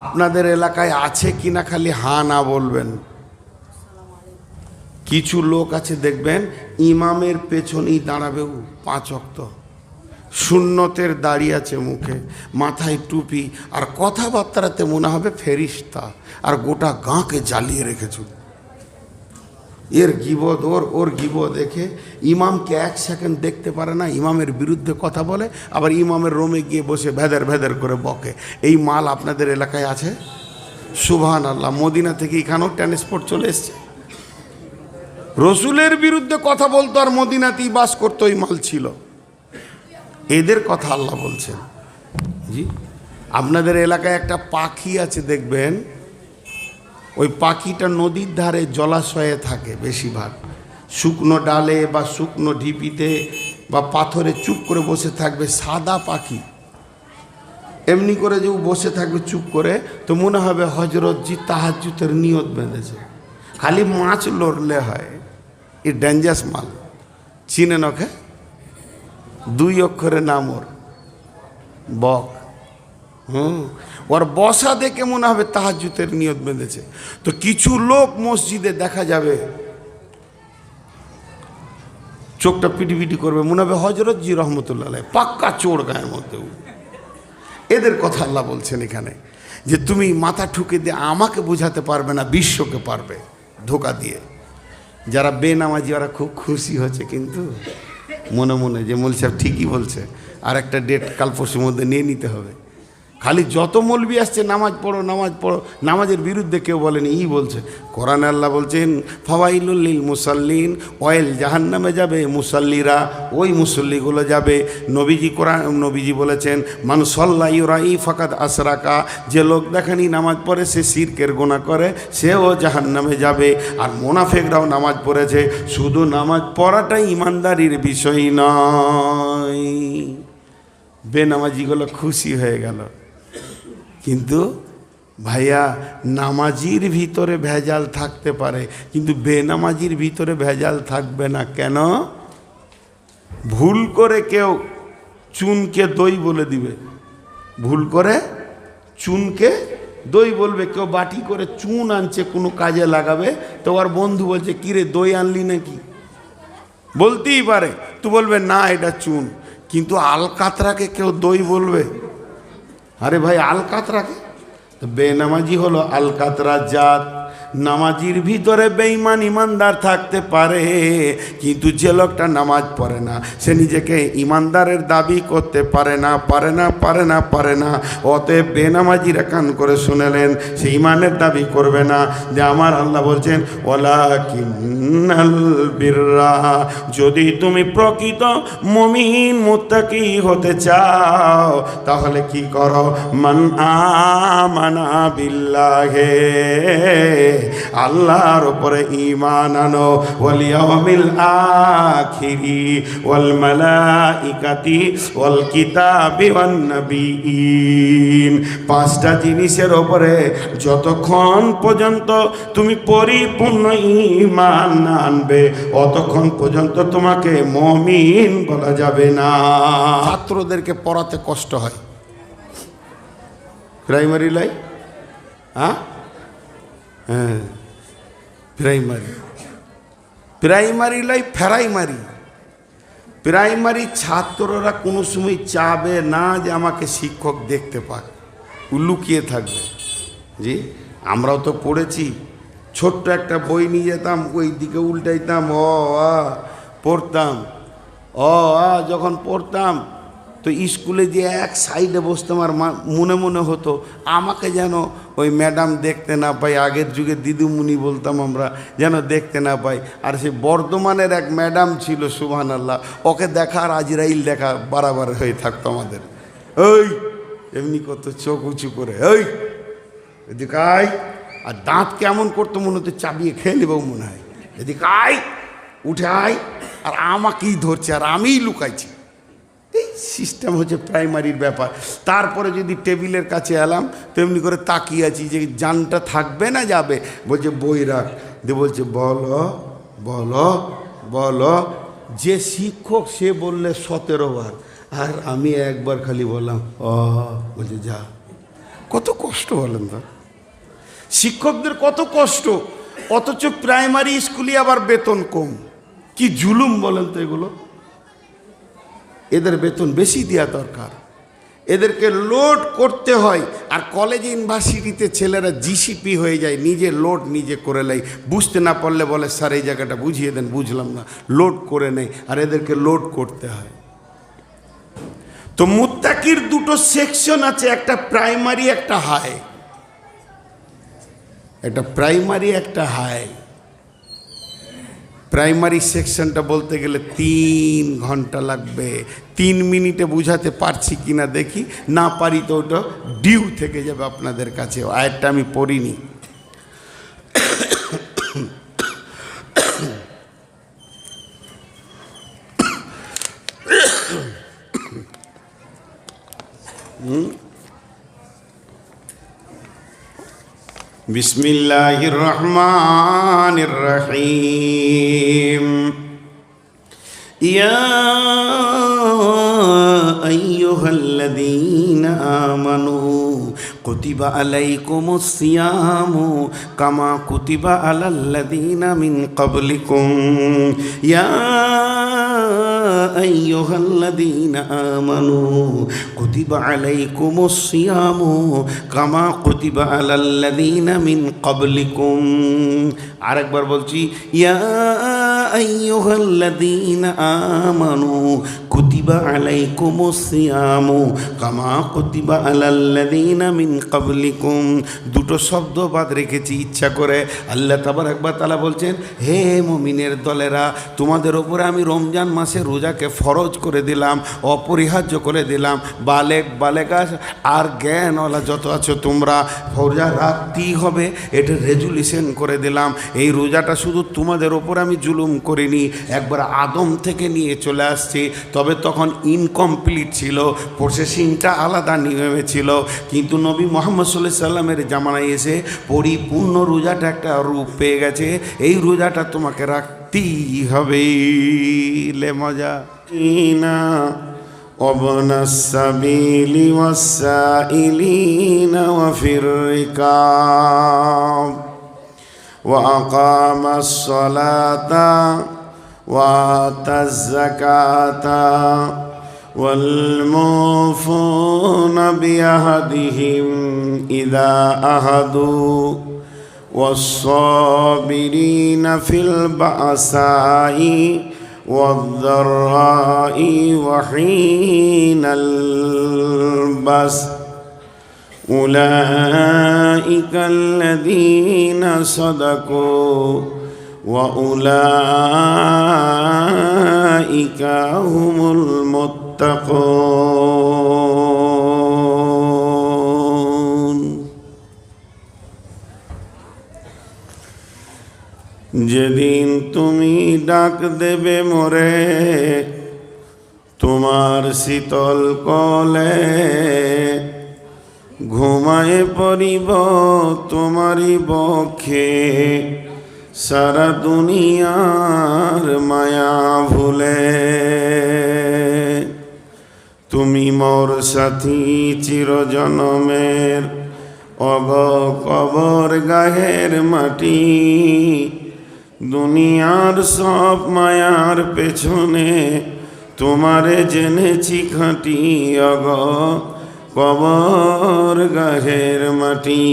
আপনাদের এলাকায় আছে কিনা খালি হা না বলবেন। কিছু লোক আছে দেখবেন ইমামের পেছনেই দাঁড়াবে, 5 ওয়াক্ত সুন্নতের দাড়ি আছে মুখে, মাথায় টুপি, আর কথাবার্তাতে মনে হবে ফেরিস্তা, আর গোটা গাঁকে জ্বালিয়ে রেখেছ। এর গিবদ ওর গিবদ দেখে ইমামকে 1 সেকেন্ড দেখতে পারে না, ইমামের বিরুদ্ধে কথা বলে, আবার ইমামের রোমে গিয়ে বসে ভেদের ভেদের করে বকে। এই মাল আপনাদের এলাকায় আছে? সুবহানাল্লাহ। মদিনা থেকে এখানেও ট্রান্সপোর্ট চলে এসছে। রসুলের বিরুদ্ধে কথা বলতো আর মদিনাতেই বাস করতো, এই মাল ছিল। এদের কথা আল্লাহ বলছেন। জি, আপনাদের এলাকায় একটা পাখি আছে দেখবেন, ওই পাখিটা নদীর ধারে জলাশয়ে থাকে বেশিরভাগ, শুকনো ডালে বা শুকনো ঢিপিতে বা পাথরে চুপ করে বসে থাকবে। সাদা পাখি এমনি করে যে বসে থাকবে চুপ করে, তো মনে হবে হজরতজি তাহাজ্জুদের নিয়ত বেঁধেছে। খালি মাছ লড়লে হয়। এ ডেঞ্জারাস মাল। চিনেন ওকে? 2 অক্ষরের নাম ওর, বক। ওর বসা দেখে মনে হবে তাহাজ্জুদের নিয়ত বেঁধেছে। তো কিছু লোক মসজিদে দেখা যাবে চোখটা পিটিপিটি করবে, মনে হবে হজরতজি রহমতুল্লাহ আলাইহি, পাক্কা চোর গায়ের মধ্যে। এদের কথা আল্লাহ বলছেন এখানে, যে তুমি মাথা ঠুকে দিয়ে আমাকে বোঝাতে পারবে না, বিশ্বকে পারবে ধোকা দিয়ে। যারা বেনামাজি ওরা খুব খুশি হচ্ছে, কিন্তু মনে মনে যে মৌলভী সাহেব ঠিকই বলছে, আর একটা ডেট কাল পরশুর মধ্যে নিয়ে নিতে হবে। খালি যত মৌলবি আসছে নামাজ পড়ো নামাজ পড়ো, নামাজের বিরুদ্ধে কেউ বলেনি। বলছে কোরআনে আল্লাহ বলছেন ফাওয়াইলুল লিল মুসাল্লিন, ওয়াইল জাহান্নামে যাবে মুসাল্লিরা, ওই মুসল্লিগুলো যাবে। নবীজি বলেছেন মান সাল্লা ইউরাই ফাকাদ আসরাকা, যে লোক দেখানি নামাজ পড়ে সে শিরকের গুনাহ করে, সেও জাহান্নামে যাবে। আর মুনাফিকরাও নামাজ পড়েছে। শুধু নামাজ পড়াটাই ইমানদারির বিষয় নয়। বেনামাজিগুলো খুশি হয়ে গেল, কিন্তু ভাইয়া নামাজির ভিতরে ভেজাল থাকতে পারে, কিন্তু বেনামাজির ভিতরে ভেজাল থাকবে না। কেন? ভুল করে কেউ চুনকে দই বলে দিবে, ভুল করে চুনকে দই বলবে। কেউ বাটি করে চুন আনছে কোনো কাজে লাগাবে, তো আর বন্ধু বলছে কিরে দই আনলি নাকি, বলতেই পারে। তুই বলবে না এটা চুন, কিন্তু আলকাতরাকে কেউ দই বলবে? আরে ভাই আলকাতরাকে, বেনামাজি হলো আলকাতরা জাত। নামাজির ভিতরে বেঈমান ইমানদার থাকতে পারে, কিন্তু যে লোকটা নামাজ পড়ে না সে নিজেকে ইমানদারের দাবি করতে পারে না, পারে না, পারে না, পারে না। অতএব বেনামাজিরা কান করে শুনেলেন, সে ইমানের দাবি করবে না। যে আমার আল্লাহ বলছেন ওয়ালাকিন্নাল বিররা, যদি তুমি প্রকৃত মুমিন মুত্তাকি হতে চাও তাহলে কি করো? মান আমানা বিল্লাহি, আল্লাহর উপরে ঈমান আনো, ওয়াল ইয়াউমিল আখিরি ওয়াল মালাইকাতি ওয়াল কিতাবি ওয়ান নবিয়্যিন। 5টা জিনিসের উপরে যতক্ষণ পর্যন্ত তুমি পরিপূর্ণ ঈমান না আনবে, অতক্ষণ পর্যন্ত তোমাকে মুমিন বলা যাবে না। ছাত্রদেরকে পড়াতে কষ্ট হয়। প্রাইমারি লাই, হ্যাঁ, প্রাইমারি লাই ফেরাইমারি। প্রাইমারি ছাত্ররা কোনো সময় চাবে না যে আমাকে শিক্ষক দেখতে পাক, লুকিয়ে থাকবে। জি, আমরাও তো পড়েছি। ছোট্ট একটা বই নিয়ে যেতাম, ওই দিকে উল্টাইতাম, পড়তাম। যখন পড়তাম তো স্কুলে যে এক সাইডে বসতাম, আর মনে মনে হতো আমাকে যেন ওই ম্যাডাম দেখতে না পাই। আগের যুগে দিদিমণি বলতাম আমরা, যেন দেখতে না পাই। আর সেই বর্ধমানের এক ম্যাডাম ছিল, সুবহানাল্লাহ, ওকে দেখা আর আজরাইল দেখা বারাবার হয়ে থাকতো আমাদের। ওই এমনি করতো চোখ উঁচু করে, ওই এদিকে আয়, আর দাঁত কেমন করতো মনে হতো চাবিয়ে খেয়ে নেবো মনে হয়। এদিকে আয়, উঠে আয়, আর আমাকেই ধরছে আর আমিই লুকাইছি। এই সিস্টেম হচ্ছে প্রাইমারির ব্যাপার। তারপরে যদি টেবিলের কাছে এলাম, তেমনি করে তাকিয়ে আছি যে জানটা থাকবে না যাবে। বলছে বই রাখ, দিয়ে বলছে বলো বলো বলো। যে শিক্ষক সে বললে 17 বার, আর আমি একবার খালি বললাম বলছে যা। কত কষ্ট বলেন তো, শিক্ষকদের কত কষ্ট, অথচ প্রাইমারি স্কুলে আবার বেতন কম। কি জুলুম বলেন তো এগুলো। এদের বেতন বেশি দেওয়া দরকার, এদেরকে লোড করতে হয়। আর কলেজ ইউনিভার্সিটিতে ছেলেরা জিসিপি হয়ে যায়, নিজে লোড নিজে করে নেয়, বুঝতে না পারলে বলে স্যার এই জায়গাটা বুঝিয়ে দেন, বুঝলাম না, লোড করে নেয়, আর এদেরকে লোড করতে হয়। তো মুত্তাকির দুটো সেকশন আছে, একটা প্রাইমারি একটা হাই, একটা প্রাইমারি একটা হাই। প্রাইমারি সেকশনটা বলতে গেলে 3 ঘন্টা লাগবে, 3 মিনিটে বুঝাতে পারছি কিনা দেখি, না পারি তো ওটা ডিউ থেকে যাবে আপনাদের কাছে। আয়াতটা আমি পড়িনি। বিসমিল্লাহির রহমানির রহিম। ইয়া আইয়ুহাল্লাযীনা আমানু কুতিবা আলাইকুমুস সিয়ামু কামা কুতিবা আলাল্লাযীনা মিন ক্বাবলিকুম। ইয়া আইয়ুহাল্লাযীনা আমানু কুতিবা আলাইকুমুস সিয়ামু কামা কুতিবা আলাল্লাযীনা মিন ক্বাবলিকুম। আরেকবার বলছি, ইয়া আইয়ুহাল্লাযীনা আমানু কুতিবা আলাইকুমুস সিয়ামু কামা কুতিবা আলাল্লাযীনা মিন ক্বাবলিকুম। দুটো শব্দ বাদ রেখেছি ইচ্ছা করে। আল্লাহ তাবারক ওয়া তাআলা বলছেন, হে মুমিনের দলেরা, তোমাদের ওপরে আমি রমজান মাসে রোজাকে ফরজ করে দিলাম, অপরিহার্য করে দিলাম। বালেক বালেকা আর জ্ঞানওয়ালা যত আছো তোমরা রোজা রাখতেই হবে, এটা রেজুলেশন করে দিলাম। এই রোজাটা শুধু তোমাদের ওপর আমি জুলুম করিনি, একবার আদম থেকে নিয়ে চলে আসছি, তবে তখন ইনকমপ্লিট ছিল, প্রসেসিংটা আলাদা নিয়মে ছিল। কিন্তু নবী মুহাম্মদ সাল্লাল্লাহু আলাইহি সাল্লামের জামানায় এসে পরিপূর্ণ রোজাটা একটা রূপ পেয়ে গেছে। এই রোজাটা তোমাকে রাখতেই হবে। লে মজা ইনা ওয়াবনাস সাবিলি ওয়াসাইলিনা ওয়া ফির রিকাব ওয়া আকামাস সালাতা ওয়া আতাজ যাকাতা ওয়াল মুফুনা বিআহদিহিম ইযা আহাদু والصابرين في البأساء والضراء وحين البأس أولئك الذين صدقوا وأولئك هم المتقون। যেদিন তুমি ডাক দেবে মোরে তোমার শীতল কলে, ঘুমায়ে পড়িব তোমারই বক্ষে সারা দুনিয়ার মায়া ভুলে। তুমি মোর সাথী চিরজনমের, অগ কবর গায়ের মাটি, দুনিয়ার সব মায়ার পেছনে তোমারে জেনেছি খাঁটি, অগ কবর গায়ের মাটি।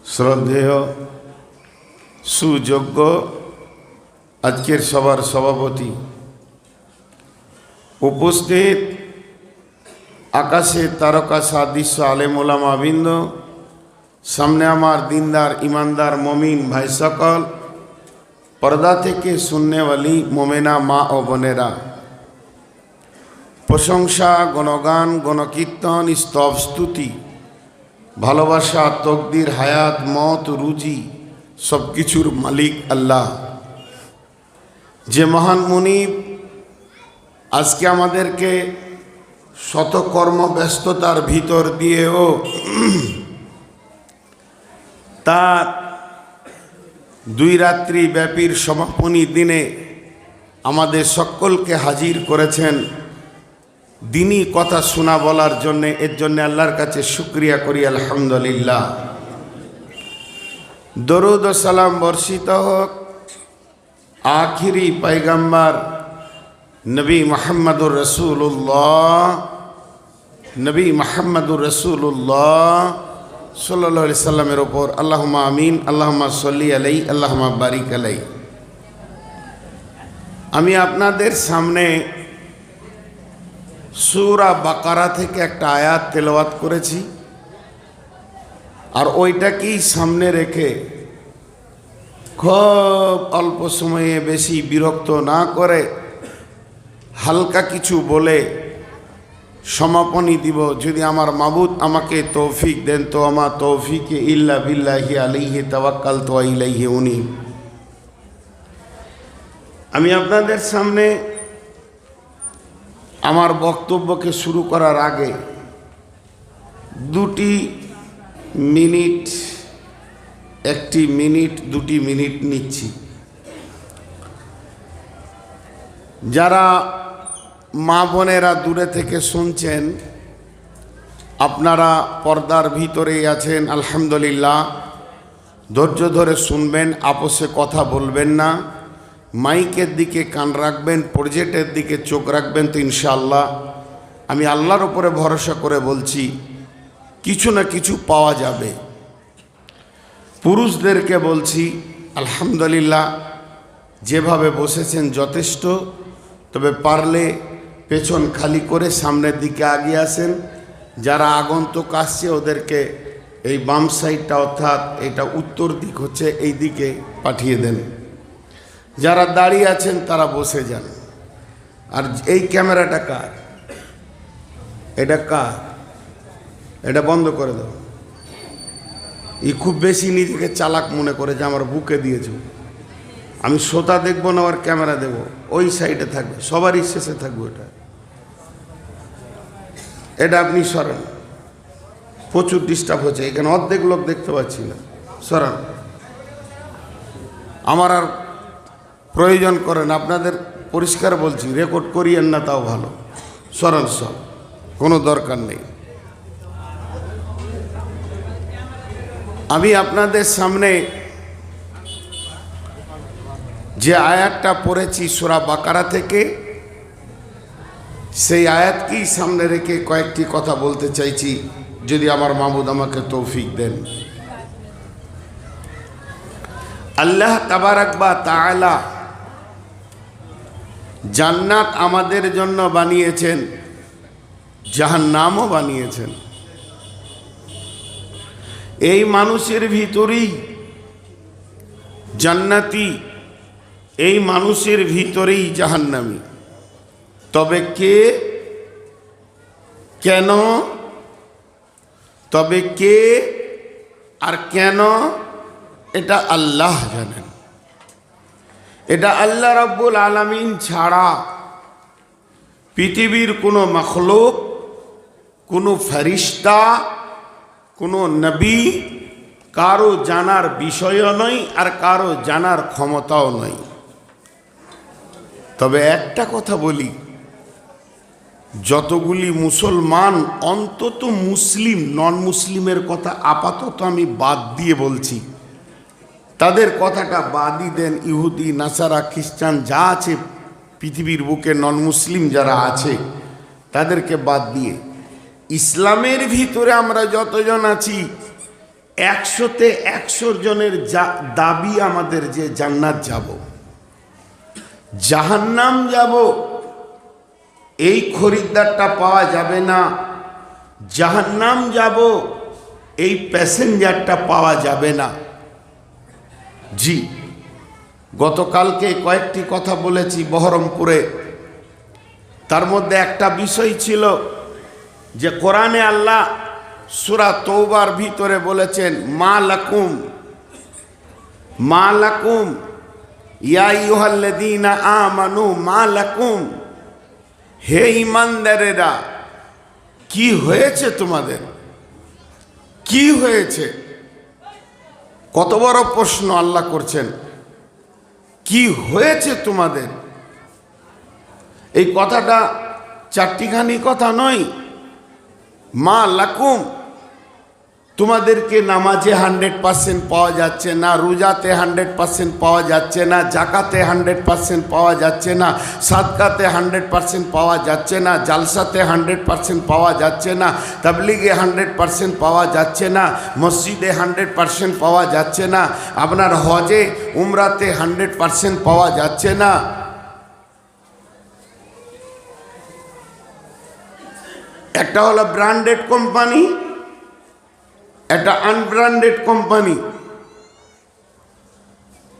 শ্রদ্ধেয় সুযোগ্য আজকের সভার সভাপতি, উপস্থিত আকাশে তারকা সাদৃশ্য আলেম ওলামা বৃন্দ, সামনে আমার দিনদার ইমানদার মমিন ভাই সকল, পর্দা থেকে শুননেওয়ালি মোমেনা মা ও বোনেরা, প্রশংসা গণগান গণকীর্তন স্তব স্তুতি ভালোবাসা তকদির হায়াত মত রুজি সব কিছুর মালিক আল্লাহ, যে মহান মুনিব আজকে আমাদেরকে শত কর্মব্যস্ততার ভিতর দিয়েও তার 2 রাত্রি ব্যাপীর সমাপনী দিনে আমাদের সকলকে হাজির করেছেন। দিনই কথা শোনা বলার জন্যে, এর জন্য আল্লাহর কাছে শুকরিয়া করি আলহামদুলিল্লাহ। দরুদ ও সালাম বর্ষিত হোক আখিরি পয়গম্বর নবী মুহাম্মদুর রাসূলুল্লাহ, নবী মুহাম্মদুর রাসূলুল্লাহ সাল্লাল্লাহু আলাইহি সাল্লামের ওপর। আল্লাহুম্মা আমিন, আল্লাহুম্মা সাল্লি আলাইহি, আল্লাহুম্মা বারিক আলাইহি। আমি আপনাদের সামনে সূরা বাকারা থেকে একটা আয়াত তেলাওয়াত করেছি, আর ওইটাকেই সামনে রেখে খুব অল্প সময়ে বেশি বিরক্ত না করে হালকা কিছু বলে সমাপনী দিব। যদি আমার মাবুদ আমাকে তৌফিক দেন তো আমার তৌফিকে ইল্লা বিল্লাহি আলাইহি তাওয়াক্কালতু ওয়া ইলাইহি উনীব। আমি আপনাদের সামনে আমার বক্তব্যকে শুরু করার আগে 2 মিনিট, 1 মিনিট 2 মিনিট নিচ্ছি। যারা মা বোনেরা দূরে থেকে শুনছেন, আপনারা পর্দার ভিতরেই আছেন, আলহামদুলিল্লাহ। ধৈর্য ধরে শুনবেন, আপোষে কথা বলবেন না, মাইকের দিকে কান রাখবেন, প্রজেক্টের দিকে চোখ রাখবেন, তো ইনশাআল্লাহ আমি আল্লাহর উপরে ভরসা করে বলছি কিছু না কিছু পাওয়া যাবে। পুরুষদেরকে বলছি আলহামদুলিল্লাহ, যেভাবে বসেছেন যথেষ্ট, তবে পারলে পেছন খালি করে সামনের দিকে আগিয়ে আসেন। যারা আগন্তুক আসছে ওদেরকে এই বাম সাইডটা, অর্থাৎ এটা উত্তর দিক হচ্ছে, এই দিকে পাঠিয়ে দেন। যারা দাঁড়িয়ে আছেন তারা বসে যান। আর এই ক্যামেরাটা কার? এটা কার? এটা বন্ধ করে দাও। খুব বেশি নিজেকে চালাক মনে করে যে আমার বুকে দিয়েছ। আমি শ্রোতা দেখবো না, আর ক্যামেরা দেবো, ওই সাইডে থাকবে, সবারই শেষে থাকবে। এটা আপনি সরান, প্রচুর ডিস্টার্ব হচ্ছে, এখানে অর্ধেক লোক দেখতে পাচ্ছি না, সরান। আমার আর প্রয়োজন করেন, আপনাদের পরিষ্কার বলছি, রেকর্ড করিয়েন না, তাও ভালো। সরান সব, কোনো দরকার নেই। আমি আপনাদের সামনে যে আয়াতটা পড়েছি সূরা বাকারা থেকে, সেই আয়াতকেই সামনে রেখে কয়েকটি কথা বলতে চাইছি, যদি আমার মাবুদ আমাকে তৌফিক দেন। আল্লাহ তাবারাক ওয়া তাআলা জান্নাত আমাদের জন্য বানিয়েছেন, জাহান্নামও বানিয়েছেন। এই মানুষের ভিতরেই জান্নাতি, এই মানুষের ভিতরেই জাহান্নামী। তবে কে, কেন, তবে কে আর কেন, এটা আল্লাহ জানেন। এটা আল্লাহ রাব্বুল আলামিন ছাড়া পৃথিবীর কোনো মাখলুক, কোনো ফেরেশতা, কোনো নবী কারো জানার বিষয়ও নয়, আর কারো জানার ক্ষমতাও নয়। তবে একটা কথা বলি, যতগুলি মুসলমান, অন্তত মুসলিম, নন মুসলিমের কথা আপাতত আমি বাদ দিয়ে বলছি, তাদের কথাটা বাদই দেন। ইহুদি, নাসারা, খ্রিস্টান যা আছে পৃথিবীর বুকে, নন মুসলিম যারা আছে তাদেরকে বাদ দিয়ে ইসলামের ভিতরে আমরা যতজন আছি 100তে 100 জনের দাবি আমাদের যে জান্নাত যাব, জাহান্নাম যাব, এই খরিদ্দারটা পাওয়া যাবে না। জাহান্নাম যাব, এই প্যাসেঞ্জারটা পাওয়া যাবে না। জি, গতকালকে কয়েকটি কথা বলেছি বহরমপুরে, তার মধ্যে একটা বিষয় ছিল যে কোরআনে আল্লাহ সূরা তওবার ভিতরে বলেছেন, মা লাকুম ইয়া আইয়ুহাল্লাযীনা আমানু মা লাকুম, হে ঈমানদারেরা, কি হয়েছে তোমাদের, কি হয়েছে? কত বড় প্রশ্ন আল্লাহ করছেন, কি হয়েছে তোমাদের? এই কথাটা চারটিখানি কথা নয়। মা লাকুম, তোমাদেরকে নামাজে 100% পাওয়া যাচ্ছে না, রোজাতে 100% পাওয়া যাচ্ছে না, জাকাতে 100% পাওয়া যাচ্ছে না, সাদকাতে 100% পাওয়া যাচ্ছে না, জালসাতে 100% পাওয়া যাচ্ছে না, তাবলিগে 100% পাওয়া যাচ্ছে না, মসজিদে 100% পাওয়া যাচ্ছে না, আপনার হজে উমরাতে 100% পাওয়া যাচ্ছে না। একটা হলো ব্র্যান্ডেড কোম্পানি, একটা আনব্র্যান্ডেড কোম্পানি।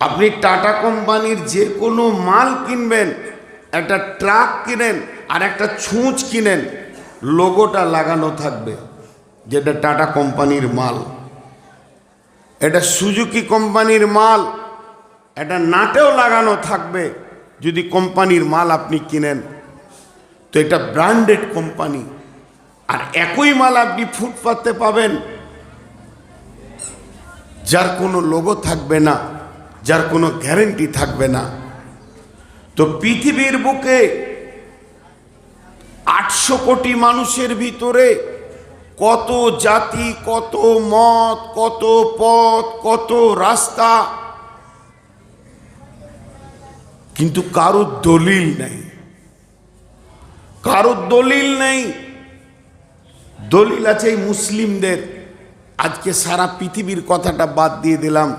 আপনি টাটা কোম্পানির যে কোনো মাল কিনবেন, একটা ট্রাক কিনেন আর একটা ছুঁচ কিনেন, লোগোটা লাগানো থাকবে যেটা টাটা কোম্পানির মাল। এটা সুজুকি কোম্পানির মাল, এটা নাটেও লাগানো থাকবে যদি কোম্পানির মাল আপনি কিনেন, তো এটা ব্র্যান্ডেড কোম্পানি। আর একই মাল আপনি ফুটপাতে পাবেন যার কোনো লোগো থাকবে না, যার কোনো গ্যারেন্টি থাকবে না। তো পৃথিবীর বুকে 800 কোটি মানুষের ভিতরে কত জাতি, কত মত, কত পথ, কত রাস্তা, কিন্তু কারোর দলিল নেই, কারোর দলিল নেই। দলিল আছে এই মুসলিমদের। আজকে সারা পৃথিবীর কথাটা বাদ দিয়ে দিলাম,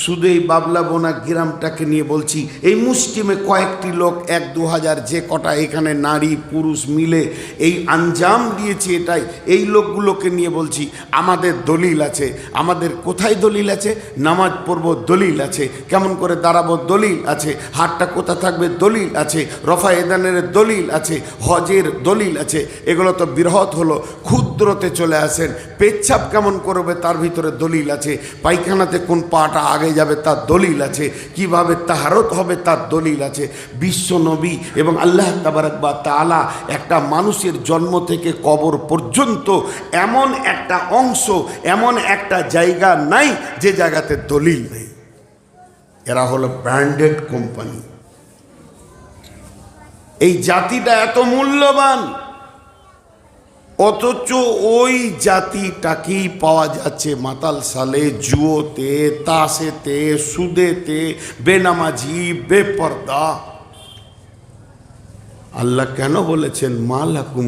শুধু এই বাবলা বোনা গ্রামটাকে নিয়ে বলছি। এই মুসলিমে কয়েকটি লোক 1-2 হাজার যে কটা এখানে নারী পুরুষ মিলে এই আঞ্জাম দিয়েছে, এটাই এই লোকগুলোকে নিয়ে বলছি। আমাদের দলিল আছে। আমাদের কোথায় দলিল আছে? নামাজ পড়বো দলিল আছে, কেমন করে দাঁড়াবো দলিল আছে, হাতটা কোথা থাকবে দলিল আছে, রফা এদানের দলিল আছে, হজের দলিল আছে। এগুলো তো বৃহৎ হলো, ক্ষুদ্রতে চলে আসেন। পেচ্ছাপ কেমন করবে তার ভিতরে দলিল আছে, পায়খানাতে কোন পাটা আগে যাবে তার দলিল আছে, কিভাবে তাহারত হবে তার দলিল আছে। বিশ্ব নবী এবং আল্লাহ তাবারক ওয়া তাআলা একটা মানুষের জন্ম থেকে কবর পর্যন্ত এমন একটা অংশ, এমন একটা জায়গা নাই যে জায়গাতে দলিল নেই। এরা হলো ব্র্যান্ডেড কোম্পানি। এই জাতিটা এত মূল্যবান, অথচ ওই জাতিটাকেই পাওয়া যাচ্ছে মাতাল সালে, জুয়োতে, তাসেতে, সুদেতে, বেনামাজি, বেপর্দা। আল্লাহ কেন বলেছেন মা লাকুম,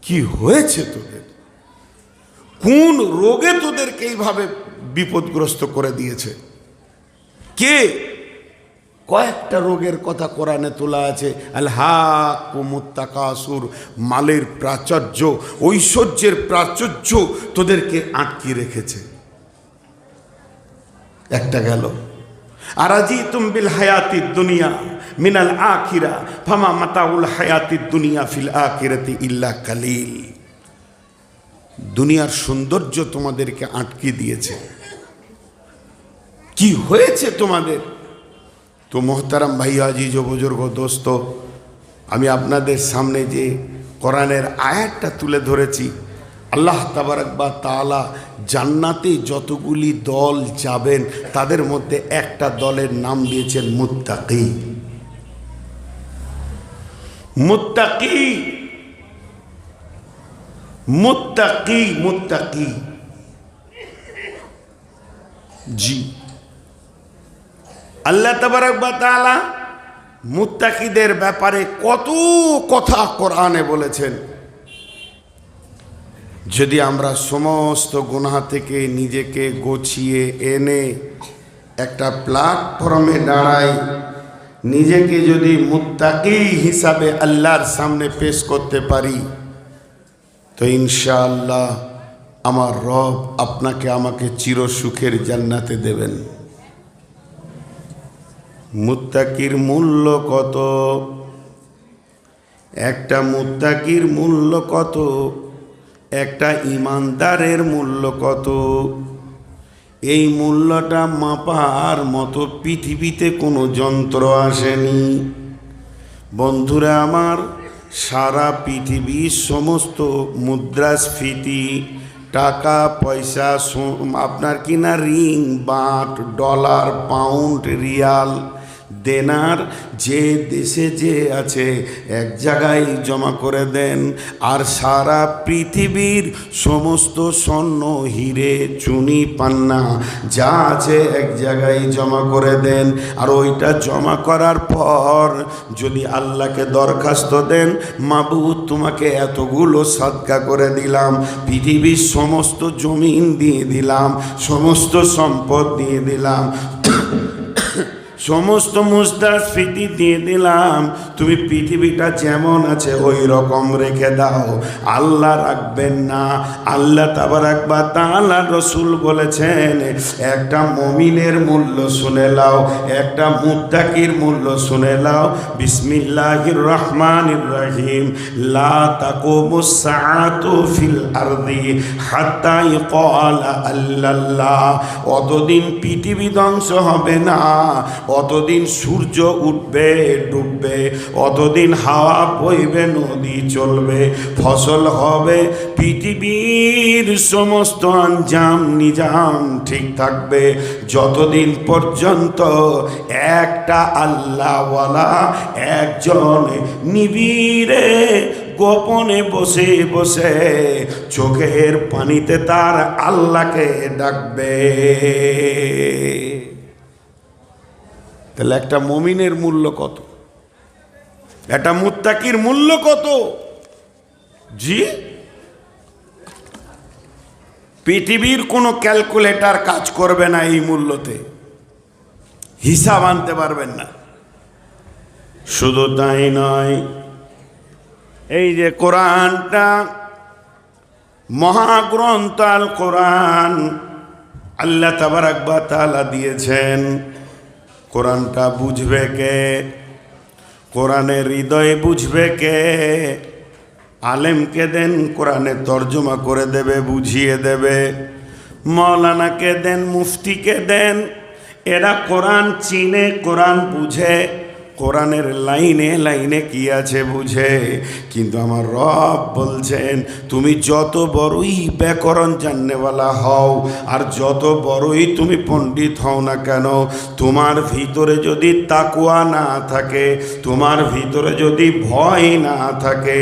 কি হয়েছে তোদের, কোন রোগে তোদেরকে এইভাবে বিপদগ্রস্ত করে দিয়েছে? কে? কয়েকটা রোগের কথা কোরআনে তোলা আছে। আলহাকুমুত তাকাসুর, মালের প্রাচুর্য, ঐশ্বর্যের প্রাচুর্য তোদেরকে আটকে রেখেছে। একটা গেল। আরাজিতুম বিল হায়াতিদ দুনিয়া মিনাল আখিরা ফামা মাতাউল হায়াতিদ দুনিয়া ফিল আখিরাতি ইল্লা কালিল। দুনিয়ার সৌন্দর্য তোমাদেরকে আটকে দিয়েছে। কি হয়েছে তোমাদের? তো মোহতারাম ভাইয়া, আজিজ ও বুজুর্গ দোস্ত, আমি আপনাদের সামনে যে কোরআনের আয়াতটা তুলে ধরেছি, আল্লাহ তাবারক ওয়া তাআলা জান্নাতে যতগুলি দল যাবেন তাদের মধ্যে একটা দলের নাম দিয়েছেন মুত্তাকি। মুত্তাকি, মুত্তাকি, মুত্তাকি। জি, আল্লাহ তাবারক ওয়া তাআলা মুত্তাকিদের ব্যাপারে কত কথা কোরআনে বলেছেন। যদি আমরা সমস্ত গুনাহ থেকে নিজেকে গুছিয়ে এনে একটা প্ল্যাটফর্মে দাঁড়াই, নিজেকে যদি মুত্তাকি হিসাবে আল্লাহর সামনে পেশ করতে পারি, তো ইনশাআল্লাহ আমার রব আপনাকে আমাকে চিরসুখের জান্নাতে দেবেন। মুত্তাকির মূল্য কত? একটা মুত্তাকির মূল্য কত? একটা ইমানদারের মূল্য কত? এই মূল্যটা মাপার মতো পৃথিবীতে কোনো যন্ত্র আসেনি। বন্ধুরা আমার, সারা পৃথিবীর সমস্ত মুদ্রাস্ফীতি, টাকা পয়সা, আপনার কিনা ring, but, dollar, pound, Real, দেনার যে দেশে যে আছে এক জায়গায় জমা করে দেন, আর সারা পৃথিবীর সমস্ত স্বর্ণ হিরে চুনি পান্না যা আছে এক জায়গায় জমা করে দেন। আর ওইটা জমা করার পর যদি আল্লাহকে দরখাস্ত দেন, মাবুদ তোমাকে এতগুলো সাদকা করে দিলাম, পৃথিবীর সমস্ত জমিন দিয়ে দিলাম, সমস্ত সম্পদ দিয়ে দিলাম, সমস্ত মুদ্রাস্ফীতি দিয়ে দিলাম, তুমি পৃথিবীটা যেমন আছে ওই রকম রেখে দাও। আল্লাহ রাখবেন না। আল্লাহ তাবারাক ওয়া তাআলা রসুল বলেছেন, একটা মুমিনের মূল্য শুনে লাও, একটা মুত্তাকির মূল্য শুনে লাও। বিসমিল্লাহির রহমানির রহিম। লা তাকুমুস সাআতু ফিল আরদি হাত্তা ইকালা আল্লাল্লাহ। অতদিন পৃথিবী ধ্বংস হবে না, অতদিন সূর্য উঠবে ডুববে, অতদিন হাওয়া বইবে, নদী চলবে, ফসল হবে, পৃথিবীর সমস্ত আঞ্জাম নিজাম ঠিক থাকবে, যতদিন পর্যন্ত একটা আল্লাহওয়ালা একজন নিবিড়ে গোপনে বসে বসে চোখের পানিতে তার আল্লাহকে ডাকবে। তাহলে একটা মুমিনের মূল্য কত, একটা মুত্তাকির মূল্য কত? জি, পৃথিবীর কোনো ক্যালকুলেটর কাজ করবে না এই মূল্যতে, হিসাব আনতে পারবেন না। শুধু তাই নয়, এই যে কোরআনটা মহাগ্রন্থ আল কোরআন আল্লাহ তাবারাক ওয়া তাআলা দিয়েছেন, কোরআনটা বুঝবে কে? কোরআনের হৃদয়ে বুঝবে কে? আলেমকে দেন, কোরআনের তর্জমা করে দেবে, বুঝিয়ে দেবে। মৌলানাকে দেন, মুফতিকে দেন, এরা কোরআন চিনে, কোরআন বুঝে, কোরআনের লাইনে লাইনে কি আছে বুঝে। কিন্তু আমার রব বলছেন, তুমি যত বড়ই ব্যাকরণ জাননেওয়ালা হও আর যত বড়ই তুমি পণ্ডিত হও না কেন, তোমার ভিতরে যদি তাকওয়া না থাকে, তোমার ভিতরে যদি ভয় না থাকে,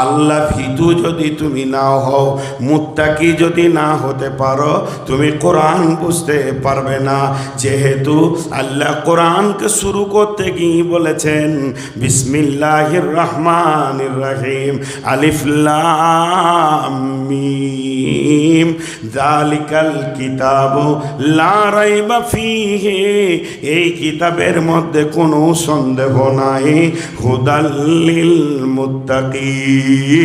আল্লাহ ভীতু যদি তুমি না হও, মুত্তাকি যদি না হতে পারো, তুমি কোরআন বুঝতে পারবে না। যেহেতু আল্লাহ কোরআনকে শুরু করতে গিয়ে বলেছেন বিসমিল্লাহির রহমানির রহিম, আলিফ লাম মিম, যালিকাল কিতাবু লা রাইবা ফীহি, এই কিতাবের মধ্যে কোনো সন্দেহ নাই, হুদাল লিল মুত্তাকিন,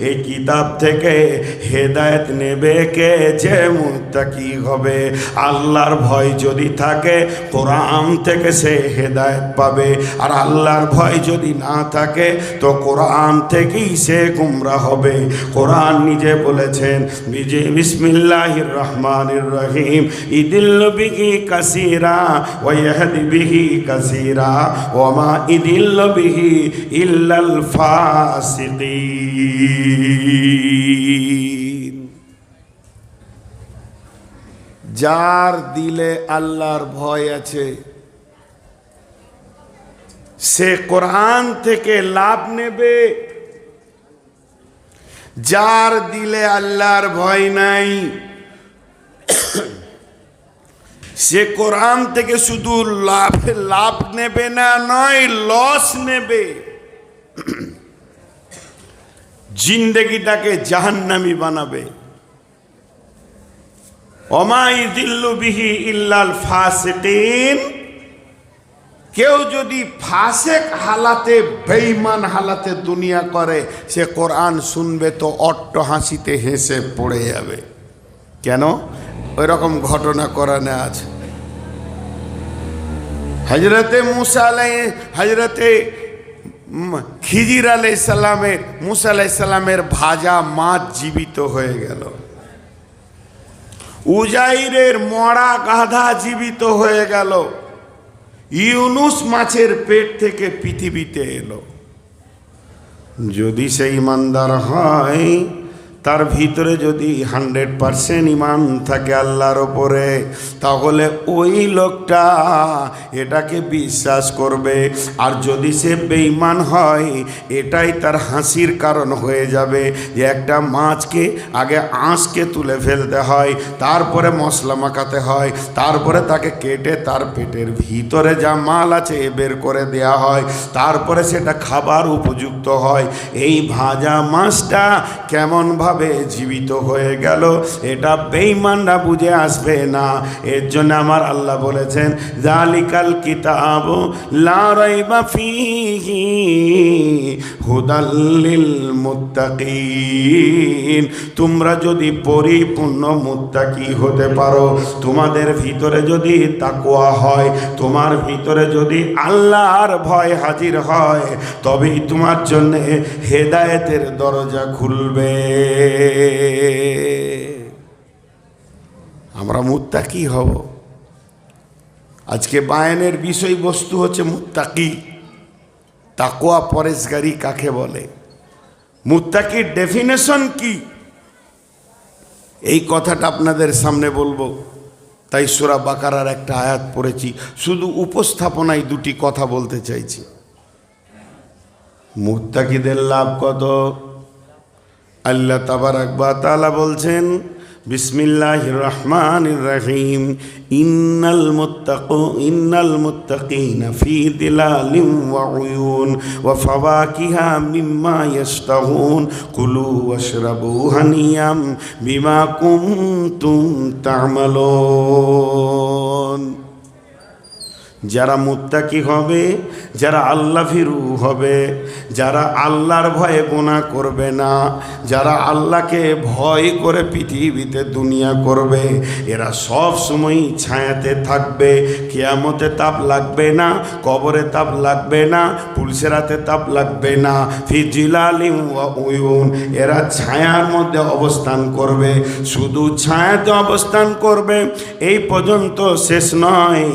এই কিতাব থেকে হেদায়েত নেবে কে? যে মুত্তাকি হবে। আল্লাহর ভয় যদি থাকে, কোরআন থেকে সে হেদায়েত পাবে, আর আল্লাহর ভয় যদি না থাকে তো কোরআন থেকেই সে গুমরা হবে। কোরআন নিজে বলেছেন, বিসমিল্লাহির রহমানির রহিম, ইদিল্লু বিহি কাসীরা ওয়া ইয়াহদি বিহি কাসীরা ওয়া মা ইদিল্লু বিহি ইল্লাল ফাসিকিন। যার দিলে আল্লাহর ভয় আছে সে কোরআন থেকে লাভ নেবে, যার দিলে আল্লাহর ভয় নাই সে কোরআন থেকে শুধু লাভ নেবে না, নয় লস নেবে, জিন্দেগিটাকে জাহান্নামী বানাবে। ওমা ইযিল্লু বিহি ইল্লাল ফাসিকিন, কেউ যদি ফাসেক হালাতে, বেঈমান হালাতে দুনিয়া করে, সে কোরআন শুনবে তো অট্ট হাসিতে হেসে পড়ে যাবে। কেন? ওই রকম ঘটনা কোরআনে আছে। হযরতে মুসা হযরতে খিজির আলাইহিস সালামের, মুসা আলাইহিস সালামের ভাজা মাছ জীবিত হয়ে গেল, উজাইরের মরা গাধা জীবিত হয়ে গেল, ইউনুস মাছের পেট থেকে পৃথিবীতে এলো। যদি সে ইমানদার হয় তার ভিতরে যদি 100% ঈমান থাকে আল্লাহর ওপরে, তাহলে ওই লোকটা এটাকে বিশ্বাস করবে। আর যদি সে বেঈমান হয়, এটাই তার হাসির কারণ হয়ে যাবে যে একটা মাছকে আগে আঁশকে তুলে ফেলতে হয়, তারপরে মশলা মাখাতে হয়, তারপরে তাকে কেটে তার পেটের ভিতরে যা মাল আছে বের করে দেয়া হয়, তারপরে সেটা খাবার উপযুক্ত হয়। এই ভাজা মাছটা কেমনভাবে জীবিত হয়ে গেল, এটা বেঈমানরা বুঝে আসবে না। এর জন্য আমার আল্লাহ বলেছেন, যালিকাল কিতাব লা রাইবা ফীহি হুদাল লিল মুত্তাকিন। তোমরা যদি পরিপূর্ণ মুত্তাকি হতে পারো, তোমাদের ভিতরে যদি তাকওয়া হয়, তোমার ভিতরে যদি আল্লাহর ভয় হাজির হয়, তবেই তোমার জন্য হেদায়েতের দরজা খুলবে। আমরা মুত্তাকি হব। আজকে বায়ানের বিষয়বস্তু হচ্ছে মুত্তাকি। তাকওয়া পরেশগারি কাকে বলে, মুত্তাকির ডেফিনেশন কি, এই কথাটা আপনাদের সামনে বলবো। তাই সূরা বাকারার একটা আয়াত পড়েছি, শুধু উপস্থাপনায় দুটি কথা বলতে চাইছি। মুত্তাকিদের লাভ কত? আল্লাহ তাবারাক ওয়া তাআলা বলছেন, বিসমিল্লাহির রহমানির রহিম, ইন্নাল মুত্তাকিনা ফি দিলালিন ওয়া উয়ুন ওয়া ফাওয়াকিহা মিম্মা ইয়াশতাহুন কুলু ওয়াশরাবু হানিয়াম বিমা কুনতুম তা'মালুন। যারা মুত্তাকি হবে, যারা আল্লাহ ভীরু হবে, যারা আল্লাহর ভয়ে গুনাহ করবে না, যারা আল্লাহকে ভয় করে পৃথিবীতে দুনিয়া করবে, এরা সব সময় ছায়াতে থাকবে। কিয়ামতে তাপ লাগবে না, কবরে তাপ লাগবে না, পুলসেরাতে তাপ লাগবে না। ফি জিলালিন ওয়া উয়ুন, এরা ছায়ার মধ্যে অবস্থান করবে। শুধু ছায়াতে অবস্থান করবে এই পর্যন্ত শেষ নয়,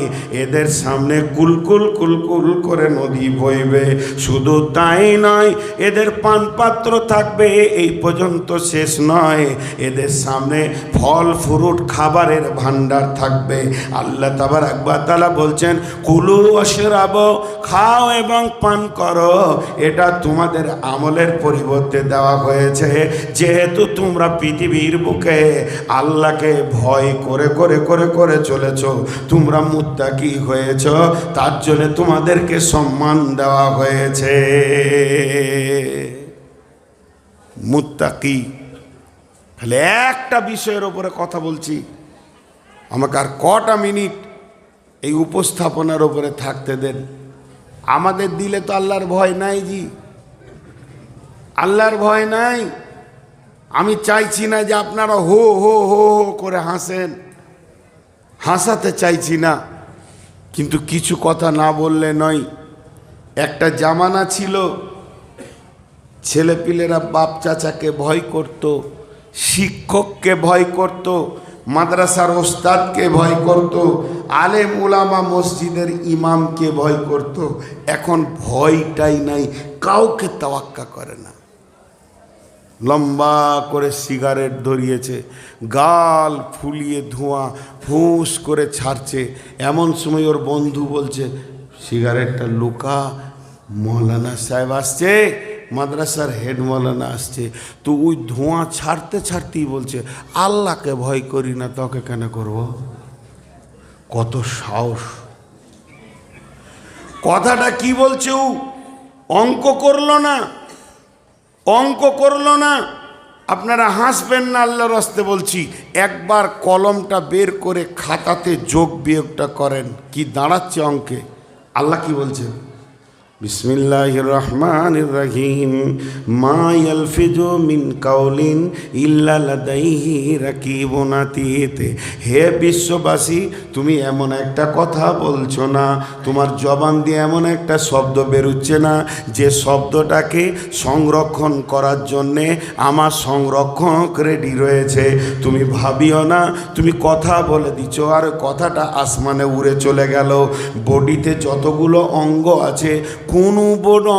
এদের সামনে কুলকুল কুলকুল করে নদী বইবে। শুধু তাই নয়, এদের পান পাত্র থাকবে এই পর্যন্ত শেষ নয়, এদের সামনে ফল ফ্রুট খাবারের ভান্ডার থাকবে। আল্লাহ তাবারাক ওয়া তাআলা বলছেন, কুলু ওয়াশরাবু, খাও এবং পান করো, এটা তোমাদের আমলের পরিবর্তে দেওয়া হয়েছে। যেহেতু তোমরা পৃথিবীর বুকে আল্লাহকে ভয় করে করে করে করে চলেছ, তোমরা মুত্তাকি হয়েছ, তার জন্য তোমাদেরকে সম্মান দেওয়া হয়েছে। মুত্তাকি। তাহলে একটা বিষয়ের ওপরে কথা বলছি, আমাকে আর কটা মিনিট এই উপস্থাপনার ওপরে থাকতে দেন। আমাদের দিলে তো আল্লাহর ভয় নাই জি, আল্লাহর ভয় নাই। আমি চাইছি না যে আপনারা হো হো হো হো করে হাসেন, হাসাতে চাইছি না, কিন্তু কিছু কথা না বললে নয়। একটা জামানা ছিল, ছেলেপিলেরা বাপ চাচাকে ভয় করত, শিক্ষককে ভয় করত, মাদ্রাসার ওস্তাদকে ভয় করত, আলেম উলামা মসজিদের ইমামকে ভয় করত। এখন ভয়টাই নাই, কাউকে তাওয়াক্কা করে না। লম্বা করে সিগারেট ধরিয়েছে, গাল ফুলিয়ে ধোঁয়া ফুঁস করে ছাড়ছে। এমন সময় ওর বন্ধু বলছে, সিগারেটটা লুকা, মৌলানা সাহেব আসছে, মাদ্রাসার হেড মৌলানা আসছে। তো ওই ধোঁয়া ছাড়তে ছাড়তেই বলছে, আল্লাহকে ভয় করি না, তোকে কেন করব? কত সাহস! কথাটা কি বলছে? ও অঙ্ক করলো না, অঙ্ক করলো না। আপনারা হাসবেন না, আল্লাহর রাস্তে বলছি। একবার কলমটা বের করে খাতাতে যোগ বিয়োগটা করেন, কি দাঁড়াচ্ছে অঙ্কে। আল্লাহ কি বলছেন? বিসমিল্লাহির রহমানির রহিম, মা ইয়ালফিজু মিন কাউলিন ইল্লা লাদাইহি রাকিবুন আতীদ। হে বিশ্ববাসী, তুমি এমন একটা কথা বলছো না, তোমার জবান দিয়ে এমন একটা শব্দ বেরোচ্ছে না যে শব্দটাকে সংরক্ষণ করার জন্যে আমার সংরক্ষক রেডি রয়েছে। তুমি ভাবিও না তুমি কথা বলে দিচ্ছ আর কথাটা আসমানে উড়ে চলে গেল। বডিতে যতগুলো অঙ্গ আছে কোনো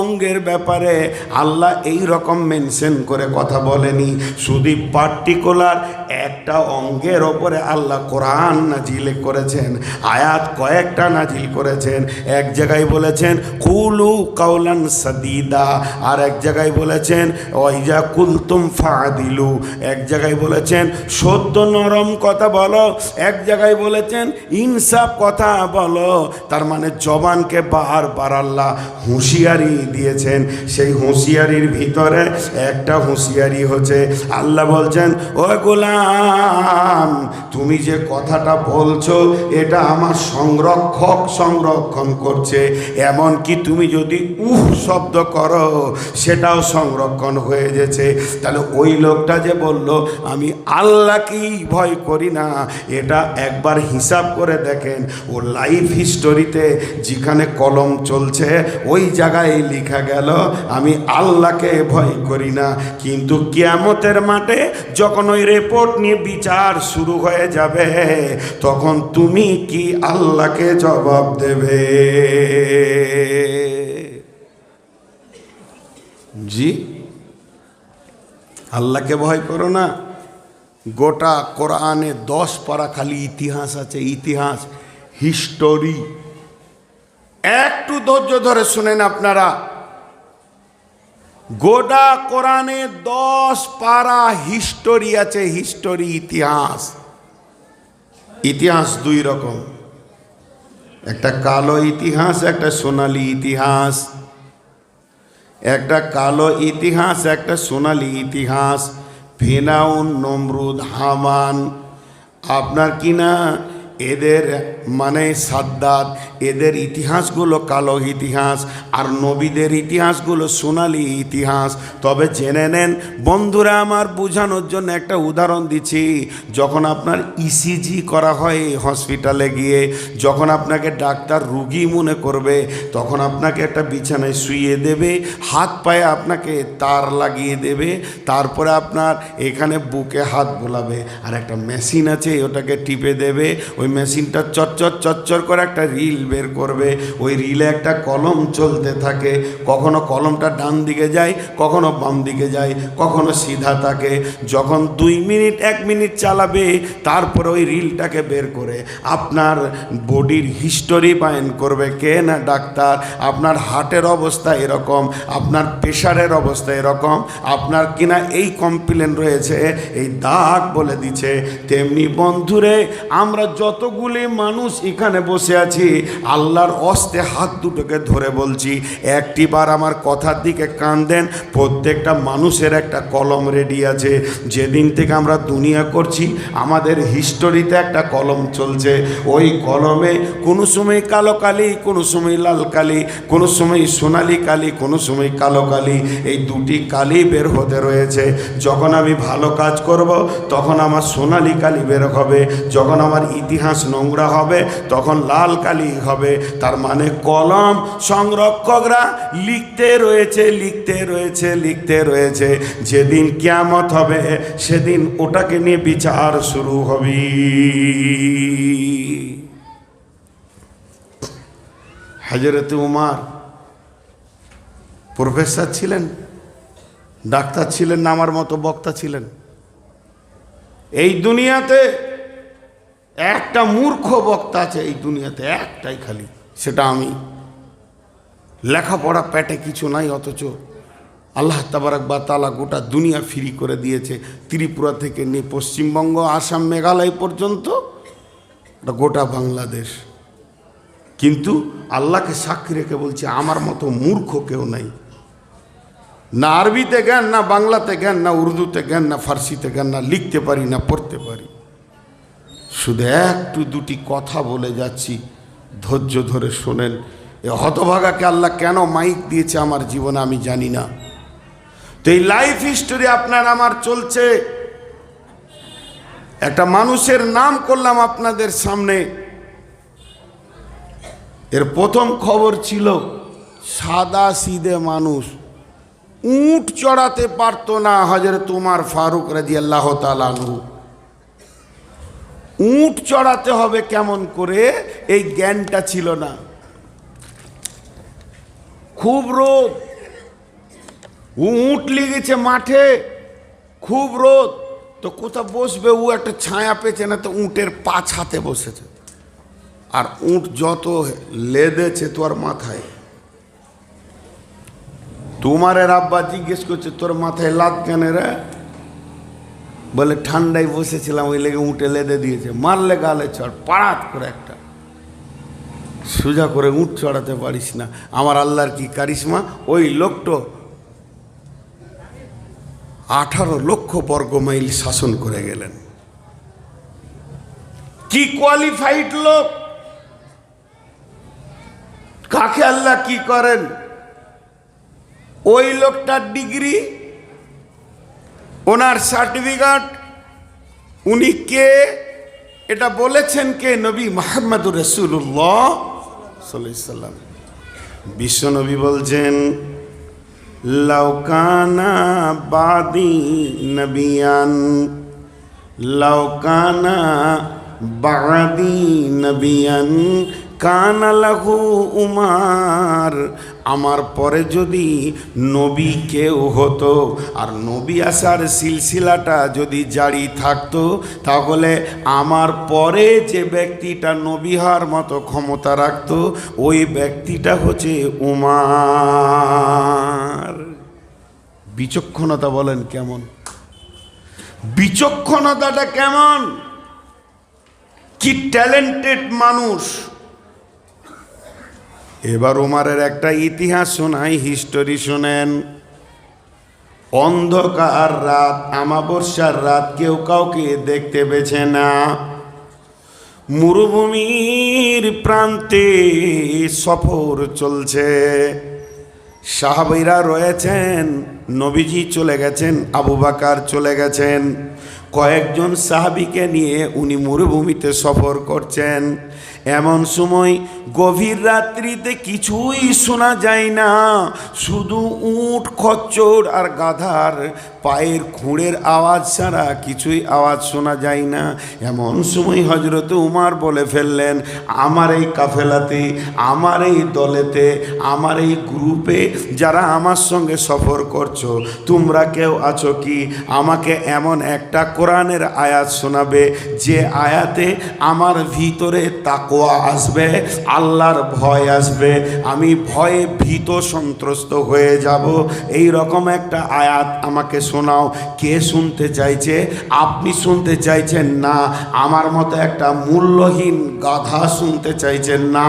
অঙ্গের ব্যাপারে আল্লাহ এই রকম মেনশন করে কথা বলেনি। শুধু পার্টিকুলার একটা অঙ্গের ওপরে আল্লাহ কোরআন নাজিল করেছেন, আয়াত কয়েকটা নাজিল করেছেন। এক জায়গায় বলেছেন কুলু কাউলান সাদিদা, আর এক জায়গায় বলেছেন ওয়াইজা কুলতুম ফাদিলু, এক জায়গায় বলেছেন সত্য নরম কথা বলো, এক জায়গায় বলেছেন ইনসাফ কথা বলো। তার মানে জবানকে বারবার আল্লাহ হুঁশিয়ারি দিয়েছেন। সেই হুঁশিয়ারির ভিতরে একটা হুঁশিয়ারি হচ্ছে আল্লাহ বলছেন ও গোলাম, তুমি যে কথাটা বলছো এটা আমার সংরক্ষণ করছে, এমনকি তুমি যদি শব্দ করো সেটাও সংরক্ষণ হয়ে গেছে। তাহলে ওই লোকটা যে বলল আমি আল্লাহকেই ভয় করি না, এটা একবার হিসাব করে দেখেন ও লাইফ হিস্টোরিতে যেখানে কলম চলছে ওই জায়গায় লেখা গেল আমি আল্লাহকে ভয় করি না। কিন্তু কিয়ামতের মাঠে যখন ওই রিপোর্ট নিয়ে বিচার শুরু হয়ে যাবে তখন তুমি কি আল্লাহকে জবাব দেবে? জি, আল্লাহকে ভয় করো না। গোটা কোরআনে 10 পারা খালি ইতিহাস আছে, ইতিহাস, হিস্টোরি। একটু ধৈর্য ধরে শুনেন আপনারা, গোটা কোরআনে 10 পারা হিস্টোরি আছে, হিস্টোরি, ইতিহাস। ইতিহাস দুই রকম, একটা কালো ইতিহাস, একটা সোনালী ইতিহাস। একটা কালো ইতিহাস, একটা সোনালী ইতিহাস। ফিরআউন, নমরুদ, হামান, আপনার কিনা এদের মানে সাদ্দাত, এদের ইতিহাসগুলো কালো ইতিহাস, আর নবীদের ইতিহাসগুলো সোনালী ইতিহাস। তবে জেনে নেন বন্ধুরা, আমার বোঝানোর জন্য একটা উদাহরণ দিচ্ছি। যখন আপনার ইসিজি করা হয় হসপিটালে গিয়ে, যখন আপনাকে ডাক্তার রুগী মনে করবে তখন আপনাকে একটা বিছানায় শুইয়ে দেবে, হাত পায়ে আপনাকে তার লাগিয়ে দেবে, তারপরে আপনার এখানে বুকে হাত বোলাবে, আর একটা মেশিন আছে ওটাকে টিপে দেবে। ওই মেশিনটা চচ্চর করে একটা রিল বের করবে, ওই রিলে একটা কলম চলতে থাকে, কখনো কলমটা ডান দিকে যায়, কখনো বাম দিকে যায়, কখনো সিধা থাকে। যখন 2 মিনিট 1 মিনিট চালাবে তারপরে ওই রিলটাকে বের করে আপনার বডির হিস্টোরি বাইন করবে কে না ডাক্তার। আপনার হার্টের অবস্থা এরকম, আপনার প্রেশারের অবস্থা এরকম, আপনার কিনা এই কমপ্লেন রয়েছে, এই দাগ বলে দিচ্ছে। তেমনি বন্ধুরে, আমরা যতগুলি মানুষ এখানে বসে আছি আল্লাহর অস্তে হাত দুটোকে ধরে বলছি একটিবার আমার কথার দিকে কান দেন। প্রত্যেকটা মানুষের একটা কলম রেডি আছে। যেদিন থেকে আমরা দুনিয়া করছি আমাদের হিস্টোরিতে একটা কলম চলছে। ওই কলমে কোনো সময় কালো কালি, কোনো সময় লাল কালি, কোনো সময় সোনালি কালি, কোনো সময় কালো কালি, এই দুটি কালি বের হতে রয়েছে। যখন আমি ভালো কাজ করব তখন আমার সোনালি কালি বের হবে, যখন আমার ইতিহাস নোংরা হবে তখন লাল কালি হবে। তার মানে কলম সংরক্ষকরা লিখতে রয়েছে, লিখতে রয়েছে, লিখতে রয়েছে। যেদিন কিয়ামত হবে সেদিন ওটাকে নিয়ে বিচার শুরু হবে। হযরত উমর প্রফেসর ছিলেন, ডাক্তার ছিলেন না, আমার মতো বক্তা ছিলেন। এই দুনিয়াতে একটা মূর্খ বক্তা আছে, এই দুনিয়াতে একটাই খালি, সেটা আমি। লেখাপড়া পেটে কিছু নাই, অথচ আল্লাহ তাবারক ওয়া তাআলা গোটা দুনিয়া ফ্রি করে দিয়েছে। ত্রিপুরা থেকে নিয়ে পশ্চিমবঙ্গ, আসাম, মেঘালয় পর্যন্ত গোটা বাংলাদেশ। কিন্তু আল্লাহকে সাক্ষী রেখে বলছে আমার মতো মূর্খ কেউ নাই। না আরবিতে জ্ঞান, না বাংলাতে জ্ঞান, না উর্দুতে জ্ঞান, না ফার্সিতে জ্ঞান, না লিখতে পারি, না পড়তে পারি। শুধু একটু দুটি কথা বলে যাচ্ছি, ধৈর্য ধরে শোনেন। এ হতভাগাকে আল্লাহ কেন মাইক দিয়েছে আমার জীবনে আমি জানি না। তো এই লাইফ হিস্টোরি আপনার আমার চলছে। একটা মানুষের নাম করলাম আপনাদের সামনে। এর প্রথম খবর ছিল সাদা সিধে মানুষ, উট চড়াতে পারতো না হযরত উমর ফারুক রাদিয়াল্লাহু তাআলা আনহু। উট চড়াতে হবে কেমন করে এই জ্ঞানটা ছিল না। খুব রোদ, উট লেগেছে মাঠে, খুব রোদ, তো কোথা বসবে? ও একটা ছায়া পেয়েছে না, তো উটের পাছাতে বসেছে। আর উট যত লেদেছে তোর মাথায়। তোমার আব্বা জিজ্ঞেস করছে তোর মাথায় লাদ কেন রে? বলে ঠান্ডায় বসেছিলাম, ওই লেগে উঠে লেদে দিয়েছে। মারলে গালে চড়, পাড়াত করে একটা সোজা করে উঠ চড়াতে পারিস না। আমার আল্লাহর কি কারিশমা! ওই লোকটো 18 লক্ষ বর্গ মাইল শাসন করে গেলেন। কি কোয়ালিফাইড লোক! কাকে আল্লাহ কি করেন! ওই লোকটার ডিগ্রি, ওনার সার্টিফিকেট, উনি কে এটা বলেছেন কে? নবী মুহাম্মদুর রাসূলুল্লাহ সাল্লাল্লাহু আলাইহি সাল্লাম। বিশ্ব নবী বলছেন, লাউকানা বাদি নবিয়ান, লাউকানা বাদি নবিয়ান কানা লাহু উমার। আমার পরে যদি নবী কেউ হতো আর নবী আসার সিলসিলাটা যদি জারি থাকতো, তাহলে আমার পরে যে ব্যক্তিটা নবী হওয়ার মতো ক্ষমতা রাখতো, ওই ব্যক্তিটা হচ্ছে উমার। বিচক্ষণতা বলেন কেমন! বিচক্ষণতাটা কেমন! কি ট্যালেন্টেড মানুষ! এবার উমারের একটা ইতিহাস শোনাই, হিস্টোরি শোনেন। অন্ধকার রাত, আমাবস্যার রাত, কেউ কাউকে দেখতে পেছে না। মরুভূমির প্রান্তে সফর চলছে, সাহাবীরা রয়েছেন, নবীজি চলে গেছেন, আবু বকর চলে গেছেন, কয়েকজন সাহাবীকে নিয়ে উনি মরুভূমিতে সফর করছেন। এমন সময় গভীর রাত্রিতে কিছুই শোনা যায় না, শুধু উট, খচ্চর আর গাধার পায়ের খুঁড়ের আওয়াজ ছাড়া কিছুই আওয়াজ শোনা যায় না। এমন সময় হযরত উমর বলে ফেললেন, আমার এই কাফেলাতে, আমার এই দলেতে, আমার এই গ্রুপে যারা আমার সঙ্গে সফর করছো, তোমরা কেউ আছো কি আমাকে এমন একটা কোরআনের আয়াত শোনাবে যে আয়াতে আমার ভিতরে তাকওয়া আসবে, আল্লাহর ভয় আসবে, আমি ভয়ে ভীত সন্ত্রস্ত হয়ে যাব। এই রকম একটা আয়াত আমাকে শোনাও। কে শুনতে চাইছে? আপনি শুনতে চাইছেন না, আমার মতো একটা মূল্যহীন গাধা শুনতে চাইছেন না,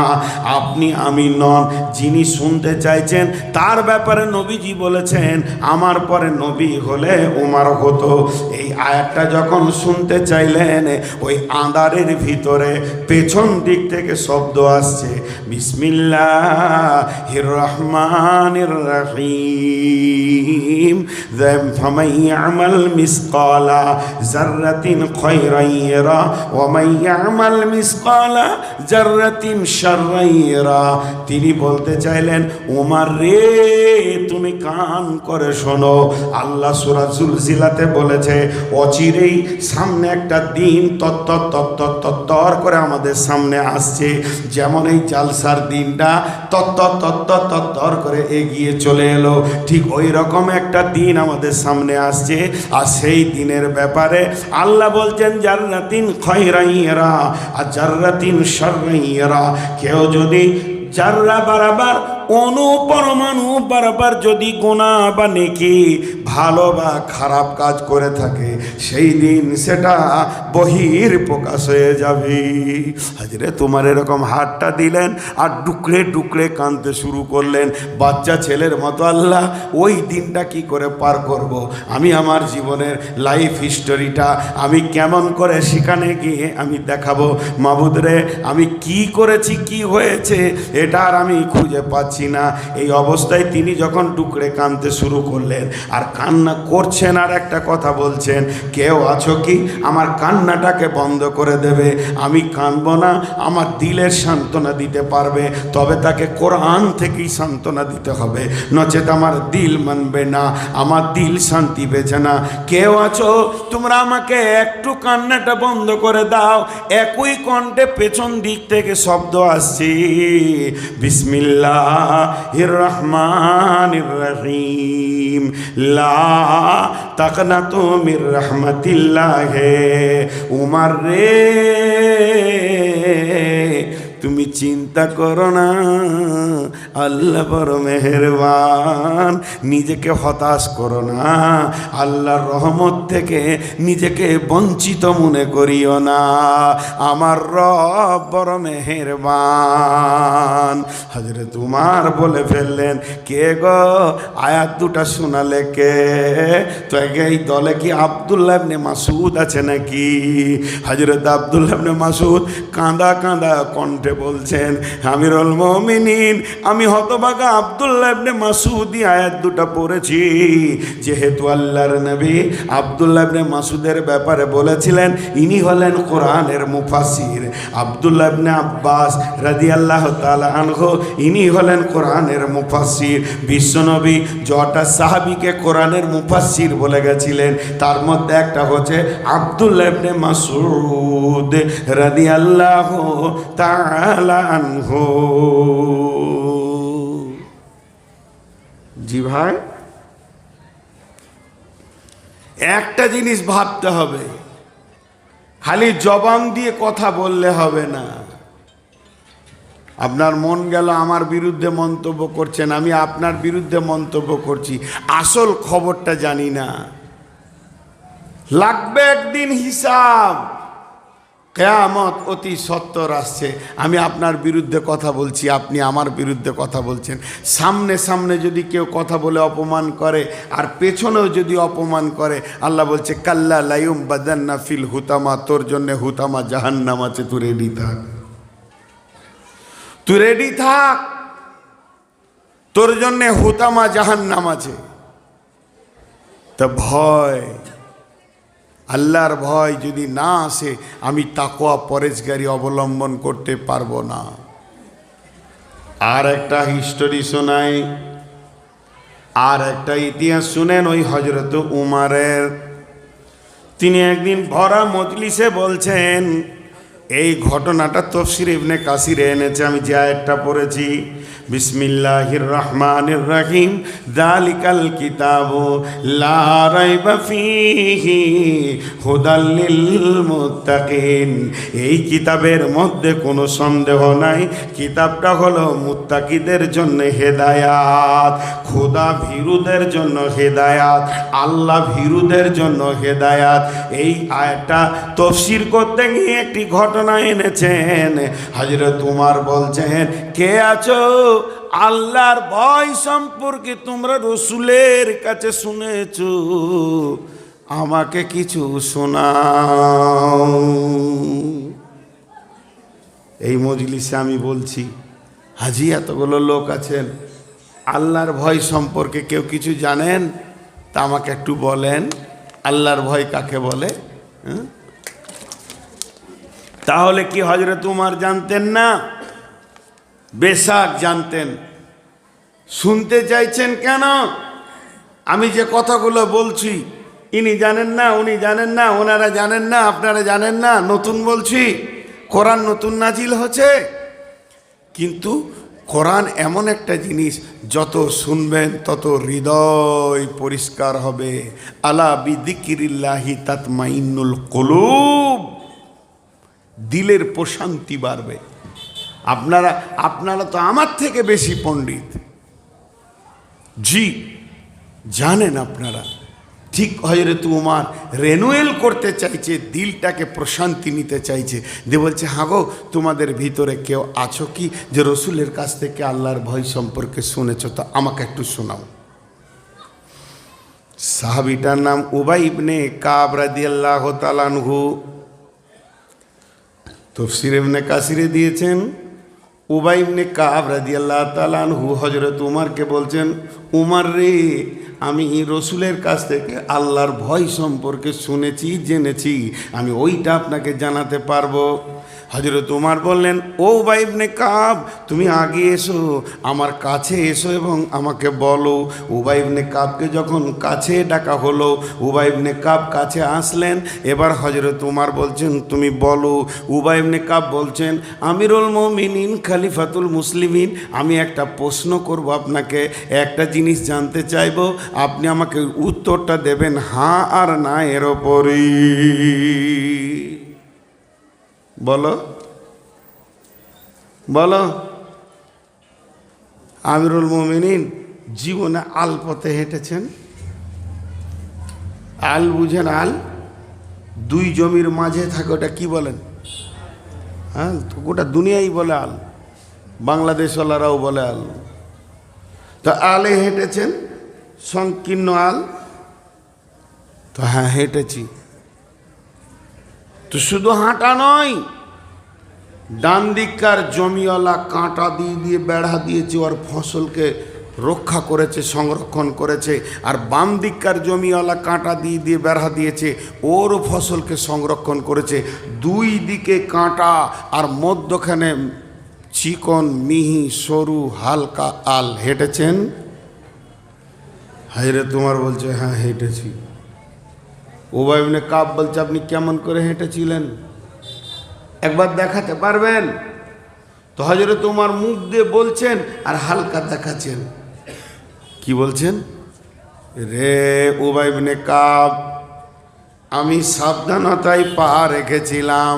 আপনি আমি নন। যিনি শুনতে চাইছেন তার ব্যাপারে নবীজি বলেছেন, আমার পরে নবী হলে উমর হতো। এই আয়াতটা যখন শুনতে চাইলেন, ওই আঁধারের ভিতরে পেছন দিক থেকে শব্দ আসছে, বিসমিল্লাহির রহমানির রহিম, ফামান ইয়ামাল মিসকালা যাররাতিন খায়রান ইয়ারা ওয়া মান ইয়ামাল মিসকালা যাররাতিন শাররান ইয়ারা। তিনি বলতে চাইলেন, ওমর রে তুমি কান করে শোনো, আল্লাহ সূরা জুলজিলাতে বলেছে, অচিরেই সামনে একটা দিন তত্তর করে আমাদের সামনে আসছে। যেমন এই জালসার দিনটা তত্তর করে এগিয়ে চলে এলো, ঠিক ওই রকম একটা দিন আমাদের সামনে আসছে। আর সেই দিনের ব্যাপারে আল্লাহ বলছেন, জাররাতিন খায়রান ইয়ারা আর জাররাতিন শাররান ইয়ারা। কেউ যদি যাররা বারাবার, অনুপরমাণু বারবার যদি গুনাহ বা নেকি, ভালো বা খারাপ কাজ করে থাকে, সেই দিন সেটা বহির প্রকাশ হয়ে যাবে। হাজরে তোমার এরকম হাতটা দিলেন আর ডুকরে ডুকরে কাঁদতে শুরু করলেন বাচ্চা ছেলের মতো। আল্লাহ, ওই দিনটা কি করে পার করব? আমি আমার জীবনের লাইফ হিস্টোরিটা আমি কেমন করে সেখানে গিয়ে আমি দেখাবো? মাবুদ রে, আমি কি করেছি, কি হয়েছে, এটা আর আমি খুঁজে পাচ্ছি না। এই অবস্থায় তিনি যখন টুকরে কাঁদতে শুরু করলেন, আর কান্না করছেন আর একটা কথা বলছেন, কেউ আছো কি আমার কান্নাটাকে বন্ধ করে দেবে? আমি কাঁদবো না, আমার দিলের সান্ত্বনা দিতে পারবে, তবে তাকে কোরআন থেকেই সান্ত্বনা দিতে হবে, নচেত আমার দিল মানবে না, আমার দিল শান্তি পেয়েছে না। কেউ আছো তোমরা আমাকে একটু কান্নাটা বন্ধ করে দাও। একই কণ্ঠে পেছন দিক থেকে শব্দ আসছে, বিসমিল্লাহির রহমানির রহিম, লা তাকনাতু মির রাহমাতিল্লাহ। উমর রে তুমি চিন্তা করো না, আল্লাহ বড় মেহেরবান, নিজেকে হতাশ করো না, আল্লাহর রহমত থেকে নিজেকে বঞ্চিত মনে করিও না, আমার রব বড় মেহেরবান। হযরত উমর বলে ফেললেন, কে গো আয়াত দুটা শোনালে কে? তো এই দলে কি আব্দুল্লাহ ইবনে মাসউদ আছে নাকি? হযরত আব্দুল্লাহ ইবনে মাসউদ কাঁদা কাঁদা কণ্ঠে বলছেন, আমিরুল মুমিনিন, আমি হতভাগা আব্দুল্লাহ ইবনে মাসউদই আয়াত দুটো পড়েছি। যেহেতু আল্লাহর নবী আব্দুল্লাহ ইবনে মাসউদের ব্যাপারে বলেছিলেন ইনি হলেন কোরআনের মুফাসসির, আব্দুল্লাহ ইবনে আব্বাস রাদিয়াল্লাহু তাআলা আনহু ইনি হলেন কোরআনের মুফাসসির। বিশ্বনবী যটা সাহাবীকে কোরআনের মুফাসসির বলে গেছিলেন, তার মধ্যে একটা হচ্ছে আব্দুল্লাহ ইবনে মাসউদ রাদিয়াল্লাহু তাআলা আনহু। জি ভাই, একটা জিনিস ভাবতে হবে, খালি জবান দিয়ে কথা বললে হবে না। আপনার মন গেল আমার বিরুদ্ধে মন্তব্য করছেন, আমি আপনার বিরুদ্ধে মন্তব্য করছি, আসল খবরটা জানি না। লাগবে একদিন হিসাব, কিয়ামত অতি সত্বর আসছে। আমি আপনার বিরুদ্ধে কথা বলছি, আপনি আমার বিরুদ্ধে কথা বলছেন। সামনে সামনে যদি কেউ কথা বলে অপমান করে আর পেছনেও যদি অপমান করে, আল্লাহ বলছে কাল্লা লায়ুম বাদান্না ফিল হুতামা, তোর জন্য হুতামা জাহান্নাম আছে, তুই রেডি থাক, তুই রেডি থাক, তোর জন্য হুতামা জাহান্নাম আছে। তা ভয়, আল্লাহর ভয় যদি না আসে, আমি তাকওয়া পরেজগারি অবলম্বন করতে পারবো না। আর একটা হিস্টোরি শোনাই, আর একটা ইতিহাস শুনেন ওই হযরত উমরের। তিনি একদিন ভরা মজলিসে বলছেন, এই ঘটনাটা তাফসীর ইবনে কাসিরে এনেছে, আমি যে আয়াতটা পড়েছি, বিসমিল্লাহির রহমানির রহিম, যালিকাল কিতাবু লা রাইবা ফীহি হুদাল লিল মুত্তাকিন। এই কিতাবের মধ্যে কোনো সন্দেহ নাই, কিতাবটা হলো মুত্তাকিদের জন্য হেদায়াত, খোদা ভীরুদের জন্য হেদায়াত, আল্লাহ ভীরুদের জন্য হেদায়াত। এই আয়াতটা তাফসীর করতে গিয়ে একটি ঘটনা এনেছেন। হযরত উমর বলছেন, কে আছো আল্লাহর ভয় সম্পর্কে তোমরা রসুলের কাছে শুনেছো, আমাকে কিছু শোনাও। এই মজলিসে আমি বলছি, হাজি এতগুলো লোক আছেন, আল্লাহর ভয় সম্পর্কে কেউ কিছু জানেন? তা আমাকে একটু বলেন, আল্লাহর ভয় কাকে বলে? তাহলে কি হযরত উমর জানতেন না? বেশাক জানতেন। শুনতে চাইছেন কেন? আমি যে কথাগুলো বলছি, ইনি জানেন না, উনি জানেন না, ওনারা জানেন না, আপনারা জানেন না, নতুন বলছি, কোরআন নতুন নাজিল হচ্ছে। কিন্তু কোরআন এমন একটা জিনিস, যত শুনবেন তত হৃদয় পরিষ্কার হবে। আলা বিযিকিরিল্লাহি তাতমাইন্নুল কুলুব, দিলের প্রশান্তি বাড়বে। আপনারা তো আমার থেকে বেশি পণ্ডিত, জি জানেন আপনারা। ঠিক হযরত উমর রেনুয়েল করতে চাইছে, দিলটাকে প্রশান্তি নিতে চাইছে, দিয়ে বলছে, হ্যাঁ গো, তোমাদের ভিতরে কেউ আছো কি যে রসুলের কাছ থেকে আল্লাহর ভয় সম্পর্কে শুনেছ? তো আমাকে একটু শোনাও। সাহাবীটার নাম উবাই ইবনে কাব রাদিয়াল্লাহু তাআলা আনহু। তাফসীর ইবনে কাসিরে দিয়েছেন, উবাই ইবনে কাব রাদিয়াল্লাহু তাআলা আনহু হযরত উমরকে বলছেন, উমর রে, আমি রসুলের কাছ থেকে আল্লাহর ভয় সম্পর্কে শুনেছি, জেনেছি, আমি ওইটা আপনাকে জানাতে পারবো। হযরত উমর বললেন, ও উবাই ইবনে কাব, তুমি আগে এসো, আমার কাছে এসো এবং আমাকে বলো। উবাই ইবনে কাবকে যখন কাছে ডাকা হলো, উবাই ইবনে কাব কাছে আসলেন। এবার হযরত উমর বলছেন, তুমি বলো। উবাই ইবনে কাব বলছেন, আমিরুল মুমিনিন, খলিফাতুল মুসলিমিন, আমি একটা প্রশ্ন করব আপনাকে, একটা জিনিস জানতে চাইবো, আপনি আমাকে উত্তরটা দেবেন হ্যাঁ আর না এর ওপরই। বলো বলো। আমিরুল মুমিনিন জীবনে আল পথে হেঁটেছেন। আল বুঝেন? আল দুই জমির মাঝে থাকে, ওটা কি বলেন? হ্যাঁ, গোটা দুনিয়াই বলে আল, বাংলাদেশওয়ালারাও বলে আল। তো আলে হেঁটেছেন, সংকীর্ণ আল। তো হ্যাঁ, হেঁটেছি। তো শুধু হাঁটা নয়, ডান দিককার জমিওয়ালা কাঁটা দিয়ে দিয়ে বেড়া দিয়েছে, ওর ফসলকে রক্ষা করেছে, সংরক্ষণ করেছে। আর বাম দিককার জমিওয়ালা কাঁটা দিয়ে দিয়ে বেড়া দিয়েছে, ওর ফসলকে সংরক্ষণ করেছে। দুই দিকে কাঁটা আর মধ্যখানে চিকন মিহি সরু হালকা আল। হেঁটেছেন? হায়রে তোমার বলছে হ্যাঁ হেঁটেছি। উবাই ইবনে কাব বলছে, আপনি কেমন করে হেঁটেছিলেন, একবার দেখাতে পারবেন? তো হযরত উমর মুখ দিয়ে বলছেন আর হালকা দেখাচ্ছেন। কি বলছেন? রে উবাই ইবনে কাব, আমি সাবধানতায় পা রেখেছিলাম,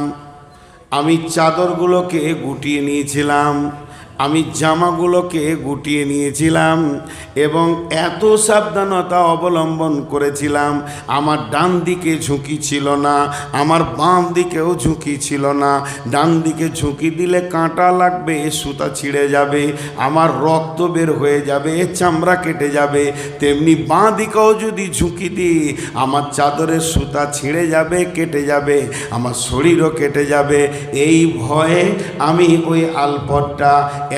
আমি চাদরগুলোকে গুটিয়ে নিয়েছিলাম, আমি জামাগুলোকে গুটিয়ে নিয়েছিলাম এবং এত সাবধানতা অবলম্বন করেছিলাম, আমার ডান দিকে ঝুঁকি ছিল না, আমার বাম দিকেও ঝুঁকি ছিল না। ডান দিকে ঝুঁকি দিলে কাঁটা লাগবে, সুতা ছিঁড়ে যাবে, আমার রক্ত বের হয়ে যাবে, চামড়া কেটে যাবে। তেমনি বাঁ দিকেও যদি ঝুঁকি দিই, আমার চাদরের সুতা ছিঁড়ে যাবে, কেটে যাবে, আমার শরীরও কেটে যাবে। এই ভয়ে আমি ওই আলপথটা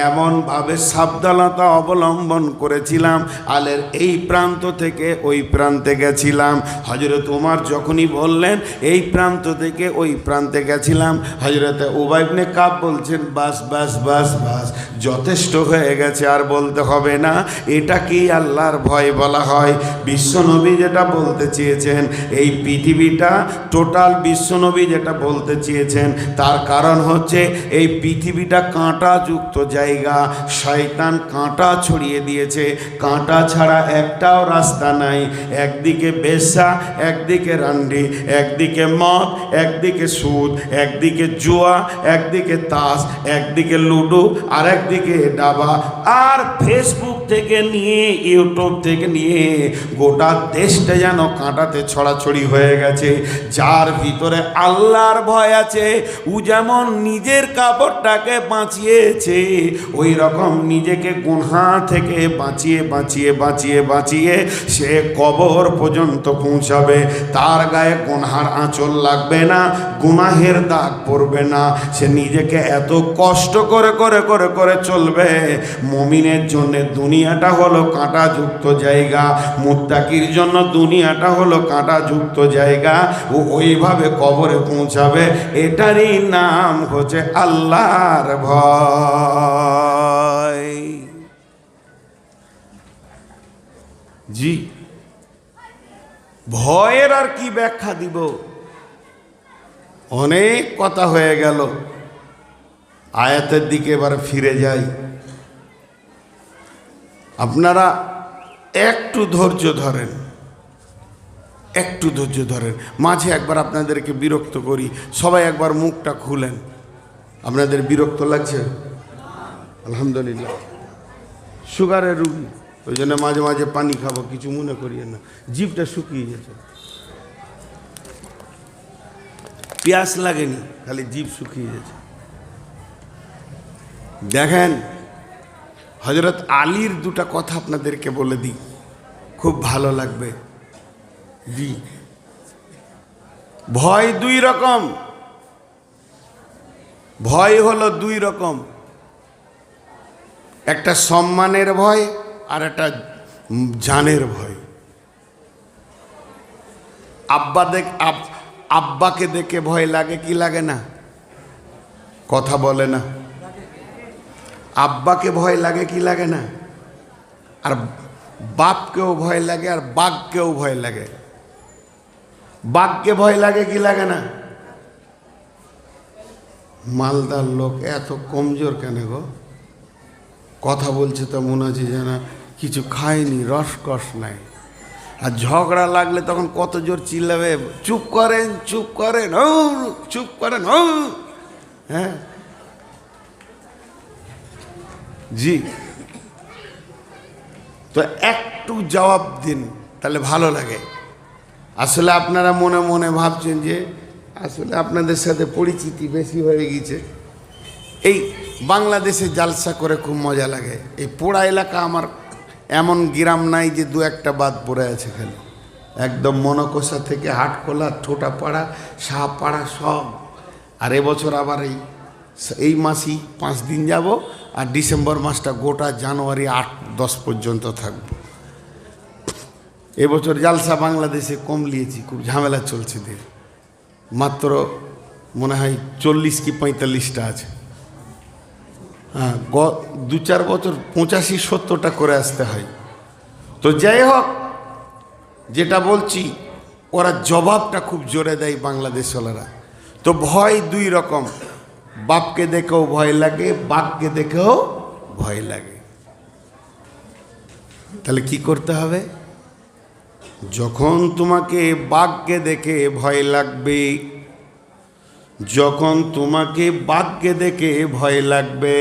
এমনভাবে সাবধানতা অবলম্বন করেছিলাম, আলের এই প্রান্ত থেকে ওই প্রান্তে গেছিলাম। হযরত উমর যখনই বললেন এই প্রান্ত থেকে ওই প্রান্তে গেছিলাম, হযরত উবাই ইবনে কাব বলছেন, বাস বাস বাস বাস, যথেষ্ট হয়ে গেছে, আর বলতে হবে না। এটা কি আল্লাহর ভয় বলা হয়? বিশ্বনবী যেটা বলতে চেয়েছেন, এই পৃথিবীটা টোটাল বিশ্বনবী যেটা বলতে চেয়েছেন, তার কারণ হচ্ছে এই পৃথিবীটা কাঁটাযুক্ত জায়গা। শয়তান কাঁটা ছড়িয়ে দিয়েছে, কাঁটা ছাড়া একটাও রাস্তা নাই। একদিকে বেশ্যা, একদিকে রান্ডি, একদিকে মদ, একদিকে সুদ, একদিকে জুয়া, একদিকে তাস, একদিকে লুডো, আর একদিকে ডাবা। আর ফেসবুক থেকে নিয়ে ইউটিউব থেকে নিয়ে গোটা দেশটা যেন কাঁটাতে ছড়াছড়ি হয়ে গেছে। যার ভিতরে আল্লাহর ভয় আছে, ও যেমন নিজের কাপড়টাকে বাঁচিয়েছে, ওই রকম নিজেকে গুনাহ থেকে বাঁচিয়ে বাঁচিয়ে বাঁচিয়ে বাঁচিয়ে সে কবর পর্যন্ত পৌঁছাবে। তার গায়ে গুনাহের আঁচল লাগবে না, গুনাহের দাগ পড়বে না। সে নিজেকে এত কষ্ট করে করে করে করে চলবে। মুমিনের জন্য দুনিয়াটা হলো কাঁটাযুক্ত জায়গা, মুত্তাকির জন্য দুনিয়াটা হলো কাঁটাযুক্ত জায়গা। ও ওইভাবে কবরে পৌঁছাবে। এটারই নাম হচ্ছে আল্লাহর ভয়। জি, ভয়ের আর কি ব্যাখ্যা দিব? অনেক কথা হয়ে গেল, আয়াতের দিকে এবার ফিরে যাই। আপনারা একটু ধৈর্য ধরেন, একটু ধৈর্য ধরেন। মাঝে একবার আপনাদেরকে বিরক্ত করি, সবাই একবার মুখটা খুলেন। আপনাদের বিরক্ত লাগছে? আলহামদুলিল্লাহ। সুগারের রুগী, ওই জন্য মাঝে মাঝে পানি খাবো, কিছু মনে করিয়ে না। জিভটা শুকিয়ে গেছে, পেঁয়াজ লাগেনি, খালি জিভ শুকিয়ে গেছে। দেখেন, হযরত আলীর দুটা কথা আপনাদেরকে বলে দিই, খুব ভালো লাগবে। জি, ভয় দুই রকম, ভয় হলো দুই রকম। একটা সম্মানের ভয় আর একটা জানের ভয়। আব্বাকে দেখে ভয় লাগে কি লাগে না? কথা বলে না। আব্বাকে ভয় লাগে কি লাগে না? আর বাপকেও ভয় লাগে, আর বাঘকেও ভয় লাগে। বাঘকে ভয় লাগে কি লাগে না? মালদার লোক এত কমজোর কেন গো? কথা বলছে তো মনে হচ্ছে যেন কিছু খায়নি, রসকস নাই। আর ঝগড়া লাগলে তখন কত জোর চিল্লাবে, চুপ করেন চুপ করেন, ও চুপ করেন, ও হ্যাঁ জি। তো একটু জবাব দিন, তাহলে ভালো লাগে। আসলে আপনারা মনে মনে ভাবছেন যে আসলে আপনাদের সাথে পরিচিতি বেশি হয়ে গেছে। এই বাংলাদেশে জালসা করে খুব মজা লাগে। এই পোড়া এলাকা আমার এমন গ্রাম নাই যে দু একটা বাদ পড়ে আছে, খালি একদম মনকষা থেকে হাটখোলা, ঠোঁটাপাড়া, শাহপাড়া সব। আর এবছর আবার এই মাসই 5 দিন যাব, আর ডিসেম্বর মাসটা গোটা জানুয়ারি 8-10 পর্যন্ত থাকব। এবছর জালসা বাংলাদেশে কম নিয়েছি, খুব ঝামেলা চলছে দিন। মাত্র মনে হয় 40 কি 45টা আছে। হ্যাঁ, 2-4 বছর 85-70টা করে আসতে হয়। তো যাই হোক, যেটা বলছি, ওরা জবাবটা খুব জোরে দেয় বাংলাদেশওয়ালারা। তো ভয় 2 রকম, বাপকে দেখেও ভয় লাগে, বাঘকে দেখেও ভয় লাগে। তাহলে কি করতে হবে? যখন তোমাকে বাঘকে দেখে ভয় লাগবে, যখন তোমাকে বাঘকে দেখে ভয় লাগবে,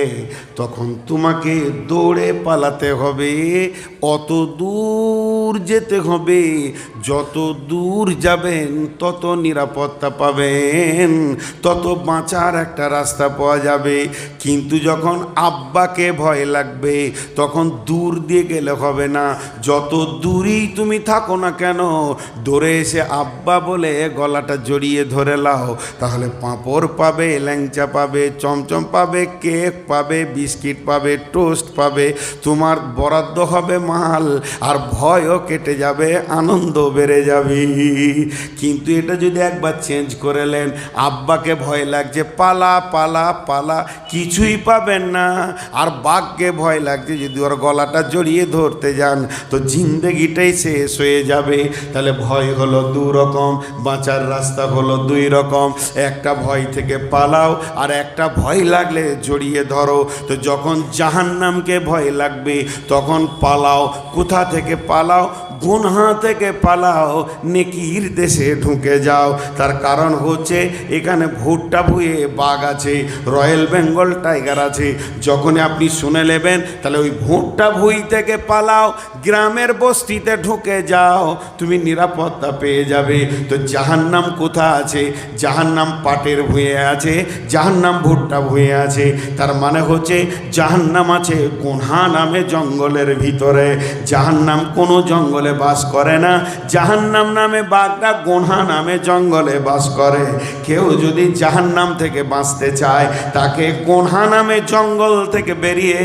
তখন তোমাকে দৌড়ে পালাতে হবে। অত দূর যেতে হবে, যত দূর যাবেন তত নিরাপত্তা পাবেন, তত বাঁচার একটা রাস্তা পাওয়া যাবে। কিন্তু যখন আব্বাকে ভয় লাগবে, তখন দূর দিয়ে গেলে হবে না। যত দূরেই তুমি থাকো না কেন, দৌড়ে এসে আব্বা বলে গলাটা জড়িয়ে ধরে লাও, তাহলে পাঁপড় পাবে, ল্যাংচা পাবে, চমচম পাবে, কেক পাবে, বিস্কিট পাবে, টোস্ট পাবে, তোমার বরাদ্দ হবে মাল, আর ভয়ও কেটে যাবে, আনন্দ বেড়ে যাবে। কিন্তু এটা যদি একবার চেঞ্জ করে নেন, আব্বাকে ভয় লাগছে, পালা পালা পালা, কিছুই পাবেন না। আর বাঘকে ভয় লাগছে, যদি ওর গলাটা জড়িয়ে ধরতে যান তো জিন্দেগিটাই শেষ হয়ে যাবে। তাহলে ভয় হলো 2 রকম, বাঁচার রাস্তা হলো 2 রকম। একটা ভয় থেকে পালাও, আর একটা ভয় লাগলে জড়িয়ে ধরো। তো যখন জাহান্নামকে ভয় লাগবে তখন পালাও। কোথা থেকে পালাও? গুনহা থেকে পালাও, নেকির দেশে ঢুকে যাও। তার কারণ হচ্ছে এখানে ভুট্টা ভুঁয়ে বাঘ আছে, রয়্যাল বেঙ্গল টাইগার আছে। যখনই আপনি শুনে নেবেন, তাহলে ওই ভুট্টা ভুঁই থেকে পালাও, গ্রামের বস্তিতে ঢুকে যাও, তুমি নিরাপত্তা পেয়ে যাবে। তো জাহান্নাম কোথা আছে? জাহান্নাম পাটের ভুঁয়ে আছে, জাহান্নাম ভুট্টা ভুঁয়ে আছে। তার মানে হচ্ছে জাহান্নাম আছে গুনহা নামে জঙ্গলের ভিতরে। জাহান্নাম কোনো জঙ্গলে বাস করে না, জাহান্নাম নামে বাঘটা গুনহা নামে জঙ্গলে বাস করে। কেউ যদি জাহান্নাম থেকে বাঁচতে চায়, তাকে গুনহা নামে জঙ্গল থেকে বেরিয়ে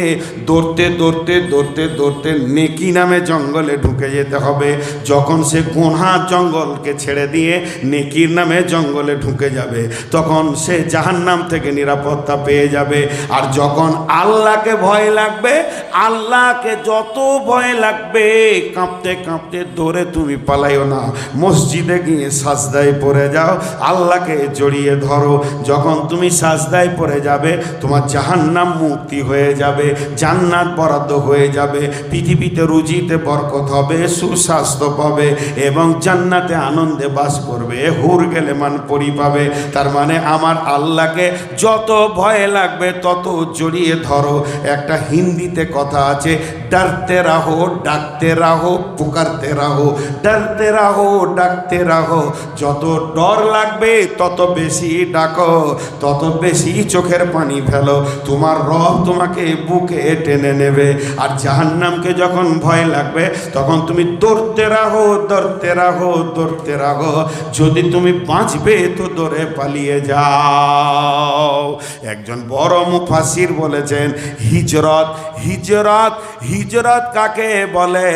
দৌড়তে দৌড়তে দৌড়তে দৌড়তে নেকি নামে জঙ্গলে ঢুকে যেতে হবে। যখন সে গুনহা জঙ্গলকে ছেড়ে দিয়ে নেকির নামে জঙ্গলে ঢুকে যাবে, তখন সে জাহান্নাম থেকে নিরাপত্তা পেয়ে যাবে। আর যখন আল্লাহকে ভয় লাগবে, আল্লাহকে যত ভয় লাগবে, কাঁপতে কাঁপতে দৌড়ে তুমি পালাইও না, মসজিদে গিয়ে সাজদায় পড়ে যাও, আল্লাহকে জড়িয়ে ধরো। যখন তুমি সাজদায় পড়ে যাবে, তোমার জাহান্নাম মুক্তি হয়ে যাবে, জান্নাত বরাদ্দ হয়ে যাবে, পৃথিবীতে রুজিতে বরকত হবে, সুস্বাস্থ্য পাবে, এবং জান্নাতে আনন্দে বাস করবে, হুর গেলে মান পরি পাবে। তার মানে আমার আল্লাহকে যত ভয় লাগবে তত জড়িয়ে ধরো। একটা হিন্দিতে কথা আছে, ডরতে রাহো ডাকতে রাহো, পুকারতে রাহো, ডরতে রাহো, ডাকতে রাহো। যত ডর লাগবে তত বেশি ডাকো, তত বেশি চোখের পানি ফেলো, তোমার রব তোমাকে বুকে টেনে নেবে। আর জাহান্নামকে যখন ভয় লাগবে তখন তুমি দৌড়তে রাহো, দৌড়তে রাহো, দৌড়তে রাহো। যদি তুমি বাঁচবে তো দৌড়ে পালিয়ে যাও। একজন বড় মুফাসসির বলেছেন, হিজরত, হিজরত, হিজরত কাকে বলে?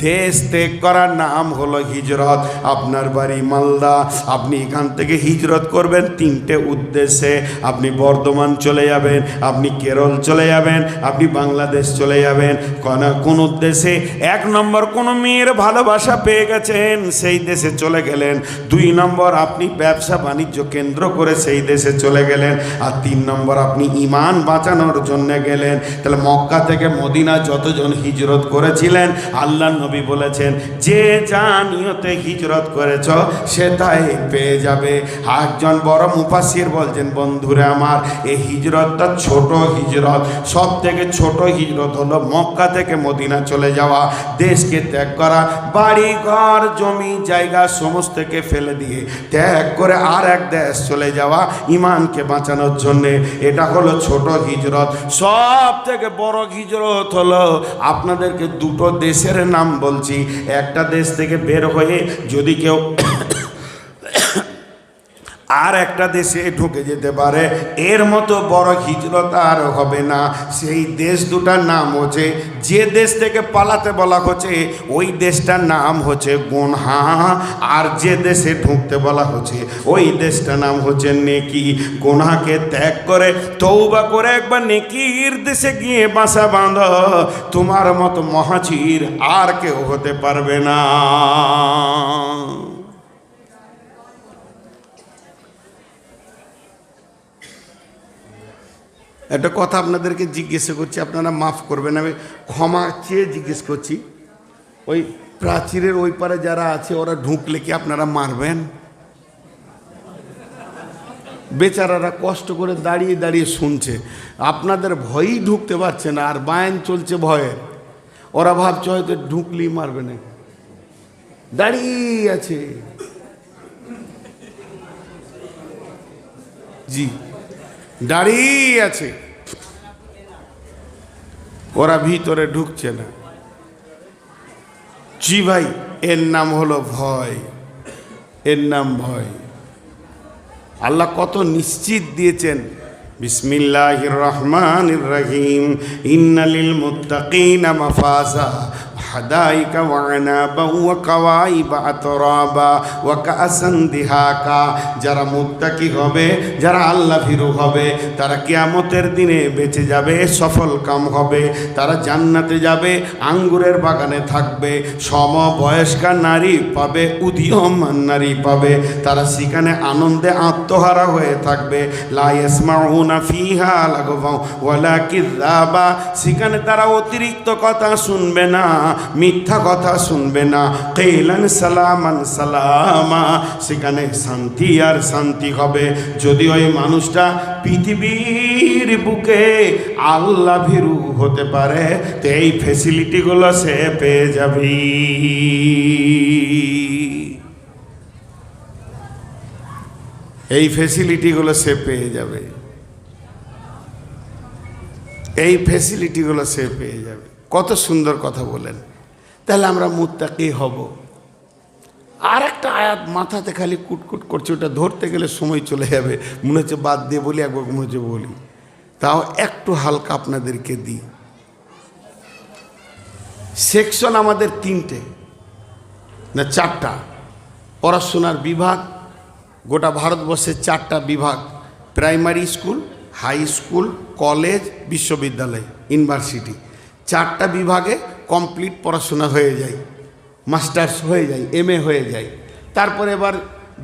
দেশ ত্যাগ করার নাম হলো হিজরত। আপনার বাড়ি মালদা, আপনি এখান থেকে হিজরত করবেন তিনটে উদ্দেশ্যে। আপনি বর্ধমান চলে যাবেন, আপনি কেরল চলে যাবেন, আপনি বাংলাদেশ চলে যাবেন। কোন উদ্দেশ্যে? এক নম্বর, কোনো মেয়ের ভালোবাসা পেয়ে গেছেন, সেই দেশে চলে গেলেন। দুই নম্বর, আপনি ব্যবসা বাণিজ্য কেন্দ্র করে সেই দেশে চলে গেলেন। আর তিন নম্বর, আপনি ঈমান বাঁচানোর জন্য গেলেন। তাহলে মক্কা থেকে মদিনা যতজন হিজরত করেছিলেন, আল্লাহ নবী বলেছেন, যে যা নিয়তে হিজরত করেছ সে তাই পেয়ে যাবে। একজন বড় মুফাসসির বলছেন, বন্ধুরা আমার, এই হিজরতটা ছোট হিজরত। সব থেকে ছোট হিজরত হলো মক্কা থেকে মদিনা চলে যাওয়া, দেশকে ত্যাগ করা, বাড়ি ঘর জমি জায়গা সমস্তকে ফেলে দিয়ে ত্যাগ করে আর এক দেশ চলে যাওয়া ঈমানকে বাঁচানোর জন্যে। এটা হলো ছোট হিজরত। সব থেকে বড় হিজরত হলো, আপনাদেরকে দুটো দেশের নাম বলছি। একটা দেশ থেকে বের হয়ে যদি কেউ আর একটা দেশে ঢুকে যেতে পারে, এর মতো বড় হিজরত আর হবে না। সেই দেশ দুটার নাম হচ্ছে, যে দেশ থেকে পালাতে বলা হচ্ছে ওই দেশটার নাম হচ্ছে গুনহা, আর যে দেশে ঢুকতে বলা হচ্ছে ওই দেশটার নাম হচ্ছে নেকি। গুনহাকে ত্যাগ করে তওবা করে একবার নেকির দেশে গিয়ে বাসা বাঁধো, তোমার মতো মহাচির আর কেউ হতে পারবে না। একটা কথা আপনাদেরকে জিজ্ঞেস করছি, আপনারা মাফ করবেন, আমি ক্ষমা চেয়ে জিজ্ঞেস করছি। ওই প্রাচীরের ওই পারে যারা আছে ওরা ঢুকলে কি আপনারা মারবেন? বেচারারা কষ্ট করে দাঁড়িয়ে দাঁড়িয়ে শুনছে, আপনাদের ভয়ই ঢুকতে পারছে না, আর বায়ান চলছে ভয়ের। ওরা ভাবছে হয়তো ঢুকলেই মারবে না, দাঁড়িয়ে আছে। জি, দাঁড়িয়ে আছে, ওরা ভিতরে ঢুকছে না। জি ভাই, এর নাম হলো ভয়, এর নাম ভয়। আল্লাহ কত নিশ্চিত দিয়েছেন, বিসমিল্লাহির রহমানির রহিম, ইন্নালিল মুত্তাকিনা মাফাজা হাদাইকা ওয়া আনাবা ওয়া কাওয়াইবা আতরাবা ওয়া কাআসান দিহাকা। যারা মুত্তাকি হবে, যারা আল্লাহ ভীরু হবে, তারা কিয়ামতের দিনে বেঁচে যাবে, সফল কাম হবে, তারা জান্নাতে যাবে, আঙ্গুরের বাগানে থাকবে, সমবয়স্কা নারী পাবে, উদীয়মান নারী পাবে, তারা সেখানে আনন্দে আত্মহারা হয়ে থাকবে। লা ইয়াসমাউনা ফিহা লাগওয়া ওয়ালা কিযাবা, সেখানে তারা অতিরিক্ত কথা শুনবে না, মিথ্যা কথা শুনবে না। কিলান সালামান সালামা, সেখানে শান্তি আর শান্তি হবে। যদি ওই মানুষটা পৃথিবীর বুকে আল্লাহ ভীরু হতে পারে, তো এই ফেসিলিটিগুলো সে পেয়ে যাবে। এই ফেসিলিটিগুলো সে পেয়ে যাবে, এই ফেসিলিটিগুলো সে পেয়ে যাবে। কত সুন্দর কথা বলেন। তাহলে আমরা মুত্তাকি হব। আর একটা আয়াত মাথাতে খালি কুটকুট করছে, ওটা ধরতে গেলে সময় চলে যাবে, মনে হচ্ছে বাদ দিয়ে বলি, একবার মনে হচ্ছে বলি, তাও একটু হালকা আপনাদেরকে দিই। সেকশন আমাদের তিনটে না চারটা, পড়াশোনার বিভাগ গোটা ভারতবর্ষের চারটা বিভাগ, primary school, high school, college, বিশ্ববিদ্যালয়, ইউনিভার্সিটি। চারটা বিভাগে কমপ্লিট পড়াশোনা হয়ে যায়, মাস্টার্স হয়ে যায়, এমএ হয়ে যায়। তারপরে এবার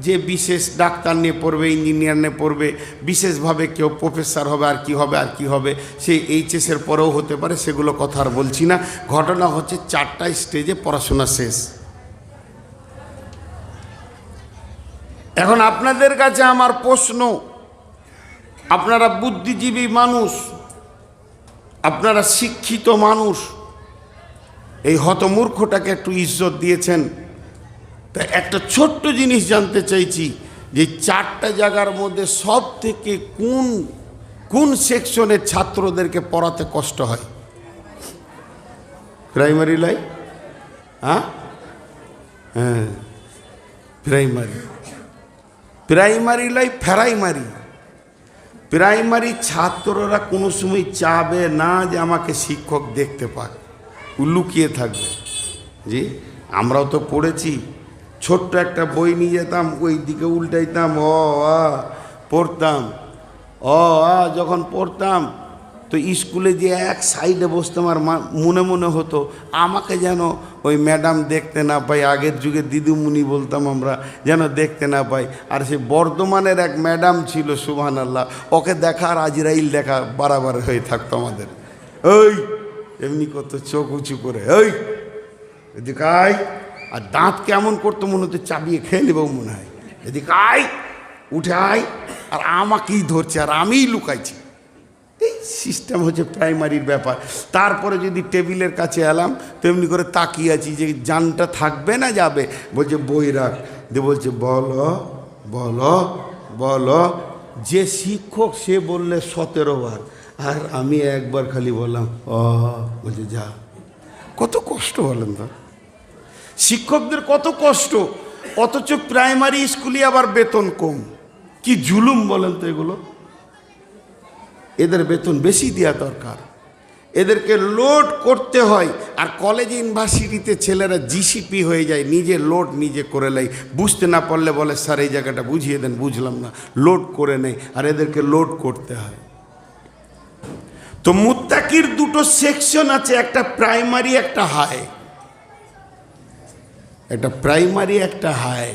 যে বিশেষ ডাক্তার নিয়ে পড়বে, ইঞ্জিনিয়ার নিয়ে পড়বে, বিশেষভাবে কেউ প্রফেসর হবে, আর কি হবে আর কি হবে, সেই এইচএসের পরেও হতে পারে, সেগুলো কথা আর বলছি না। ঘটনা হচ্ছে চারটা স্টেজে পড়াশোনা শেষ। এখন আপনাদের কাছে আমার প্রশ্ন, আপনারা বুদ্ধিজীবী মানুষ, আপনারা শিক্ষিত মানুষ, এই হতমূর্খটাকে একটু ইজ্জত দিয়েছেন। তা একটা ছোট্ট জিনিস জানতে চাইছি যে 4টা জায়গার মধ্যে সব থেকে কোন সেকশনের ছাত্রদেরকে পড়াতে কষ্ট হয়? প্রাইমারি লাই? হ্যাঁ, প্রাইমারি লাই, প্রাইমারি ছাত্ররা কোনো সময় চাবে না যে আমাকে শিক্ষক দেখতে পাক, লুকিয়ে থাকবে। জি, আমরাও তো পড়েছি। ছোট্ট একটা বই নিয়ে যেতাম, ওই দিকে উল্টাইতাম, পড়তাম। যখন পড়তাম তো স্কুলে যে এক সাইডে বসতাম, আর মনে মনে হতো আমাকে যেন ওই ম্যাডাম দেখতে না পাই। আগের যুগে দিদিমণি বলতাম আমরা, যেন দেখতে না পাই। আর সে বর্ধমানের এক ম্যাডাম ছিল, সুবহানাল্লাহ, ওকে দেখা আর আজরাইল দেখা বারাবার হয়ে থাকতো আমাদের। ওই এমনি কত চোখ উঁচু করে, ওই এদিকে আয়, আর দাঁত কেমন করতো, মনে হতো চাবিয়ে খেয়ে নেবো মনে হয়। এদিকে আয়, উঠে আয়, আর আমাকেই ধরছে আর আমিই লুকাইছি। এই সিস্টেম হচ্ছে প্রাইমারির ব্যাপার। তারপরে যদি টেবিলের কাছে এলাম, তেমনি করে তাকিয়ে আছি যে জানটা থাকবে না যাবে। বলছে বই রাখ, দিয়ে বলছে বলো বলো বলো। যে শিক্ষক সে বললে 17 বার, আর আমি একবার খালি বললাম বলছে যা। কত কষ্ট বলেন তো, শিক্ষকদের কত কষ্ট। অথচ প্রাইমারি স্কুলে আবার বেতন কম। কি জুলুম বলেন তো এগুলো। এদের বেতন বেশি দেওয়া দরকার, এদেরকে লোড করতে হয়। আর কলেজ ইউনিভার্সিটিতে ছেলেরা জিসিপি হয়ে যায়, নিজে লোড নিজে করে নেয়। বুঝতে না পারলে বলে স্যার এই জায়গাটা বুঝিয়ে দেন, বুঝলাম না, লোড করে নেয়। আর এদেরকে লোড করতে হয়। তো মুত্তাকির 2টো সেকশন আছে, একটা প্রাইমারি একটা হাই। একটা প্রাইমারি একটা হাই।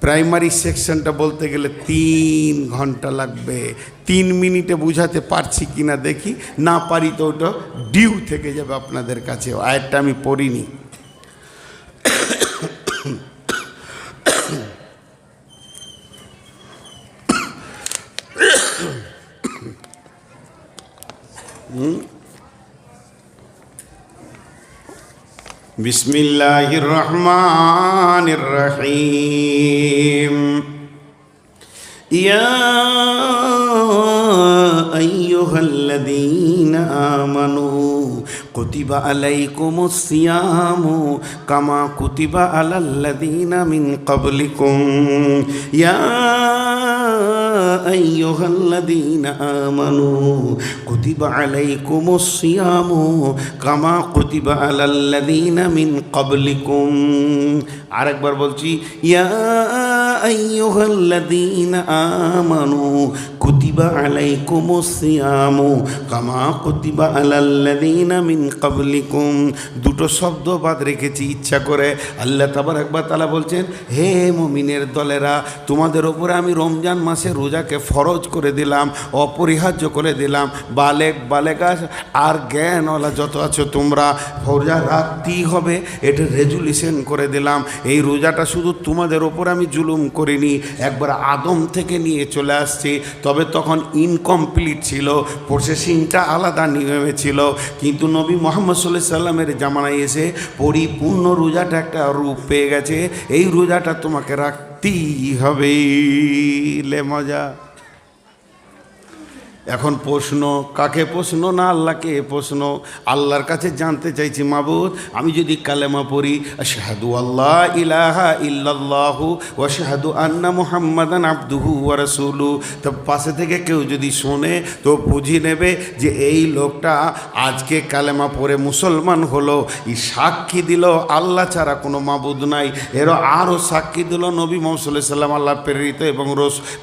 প্রাইমারি সেকশনটা বলতে গেলে 3 ঘন্টা লাগবে। 3 মিনিটে বুঝাতে পারছি কিনা দেখি, না পারি তো ওটা ডিউ থেকে যাবে আপনাদের কাছে। আয়াতটা আমি পড়িনি। বিসমিল্লাহির রহমানির রহিম। ইয়া আইয়ুহাল্লাযীনা আমানু কুতিবা আলাইকুমুস সিয়ামু কামা কুতিবা আলাল্লাযীনা মিন ক্বাবলিকুম। ইয়া আইয়ুহাল্লাযীনা আমানু কুতিবা আলাইকুমুস সিয়ামু কামা কুতিবা আলাল্লাযীনা মিন ক্বাবলিকুম। আরেকবার বলছি, ইয়া আইয়ুহাল্লাযীনা আমানু কুতিবা আলাইকুমুস সিয়ামু কামা কুতিবা আলাল্লাযীনা মিন ক্বাবলিকুম। 2টো শব্দ বাদ রেখেছি ইচ্ছা করে। আল্লাহ তাবারক ওয়া তাআলা বলছেন, হে মুমিনের দলেরা, তোমাদের ওপরে আমি রমজান মাসে রোজাকে ফরজ করে দিলাম, অপরিহার্য করে দিলাম। বালেগা আর জ্ঞানওয়ালা যত আছো তোমরা রোজা রাখতেই হবে, এটা রেজুলেশন করে দিলাম। এই রোজাটা শুধু তোমাদের ওপর আমি জুলুম করিনি, একবার আদম থেকে নিয়ে চলে আসছি। তবে তখন ইনকমপ্লিট ছিল, প্রসেসিংটা আলাদা নিয়মে ছিল। কিন্তু নবী মুহাম্মদ সাল্লাল্লাহু আলাইহি সাল্লামের জামানায় এসে পরিপূর্ণ রোজাটা একটা রূপ পেয়ে গেছে। এই রোজাটা তোমাকে রাখতেই হবে। লে মজা। এখন প্রশ্ন, কাকে প্রশ্ন? না আল্লাহকে প্রশ্ন। আল্লাহর কাছে জানতে চাইছি, মাবুদ আমি যদি কালেমা পড়ি আশহাদু আল্লা ইলাহা ইল্লাল্লাহু ওয়া আশহাদু আন্না মুহাম্মাদান আবদুহু ওয়া রাসূলুহু, তো পাশে থেকে কেউ যদি শোনে তো বুঝে নেবে যে এই লোকটা আজকে কালেমা পড়ে মুসলমান হলো। এই সাক্ষী দিল আল্লাহ ছাড়া কোনো মাবুদ নাই। আরও সাক্ষী দিল নবী মুহাম্মদ সাল্লাল্লাহু আলাইহি সাল্লাম আল্লাহ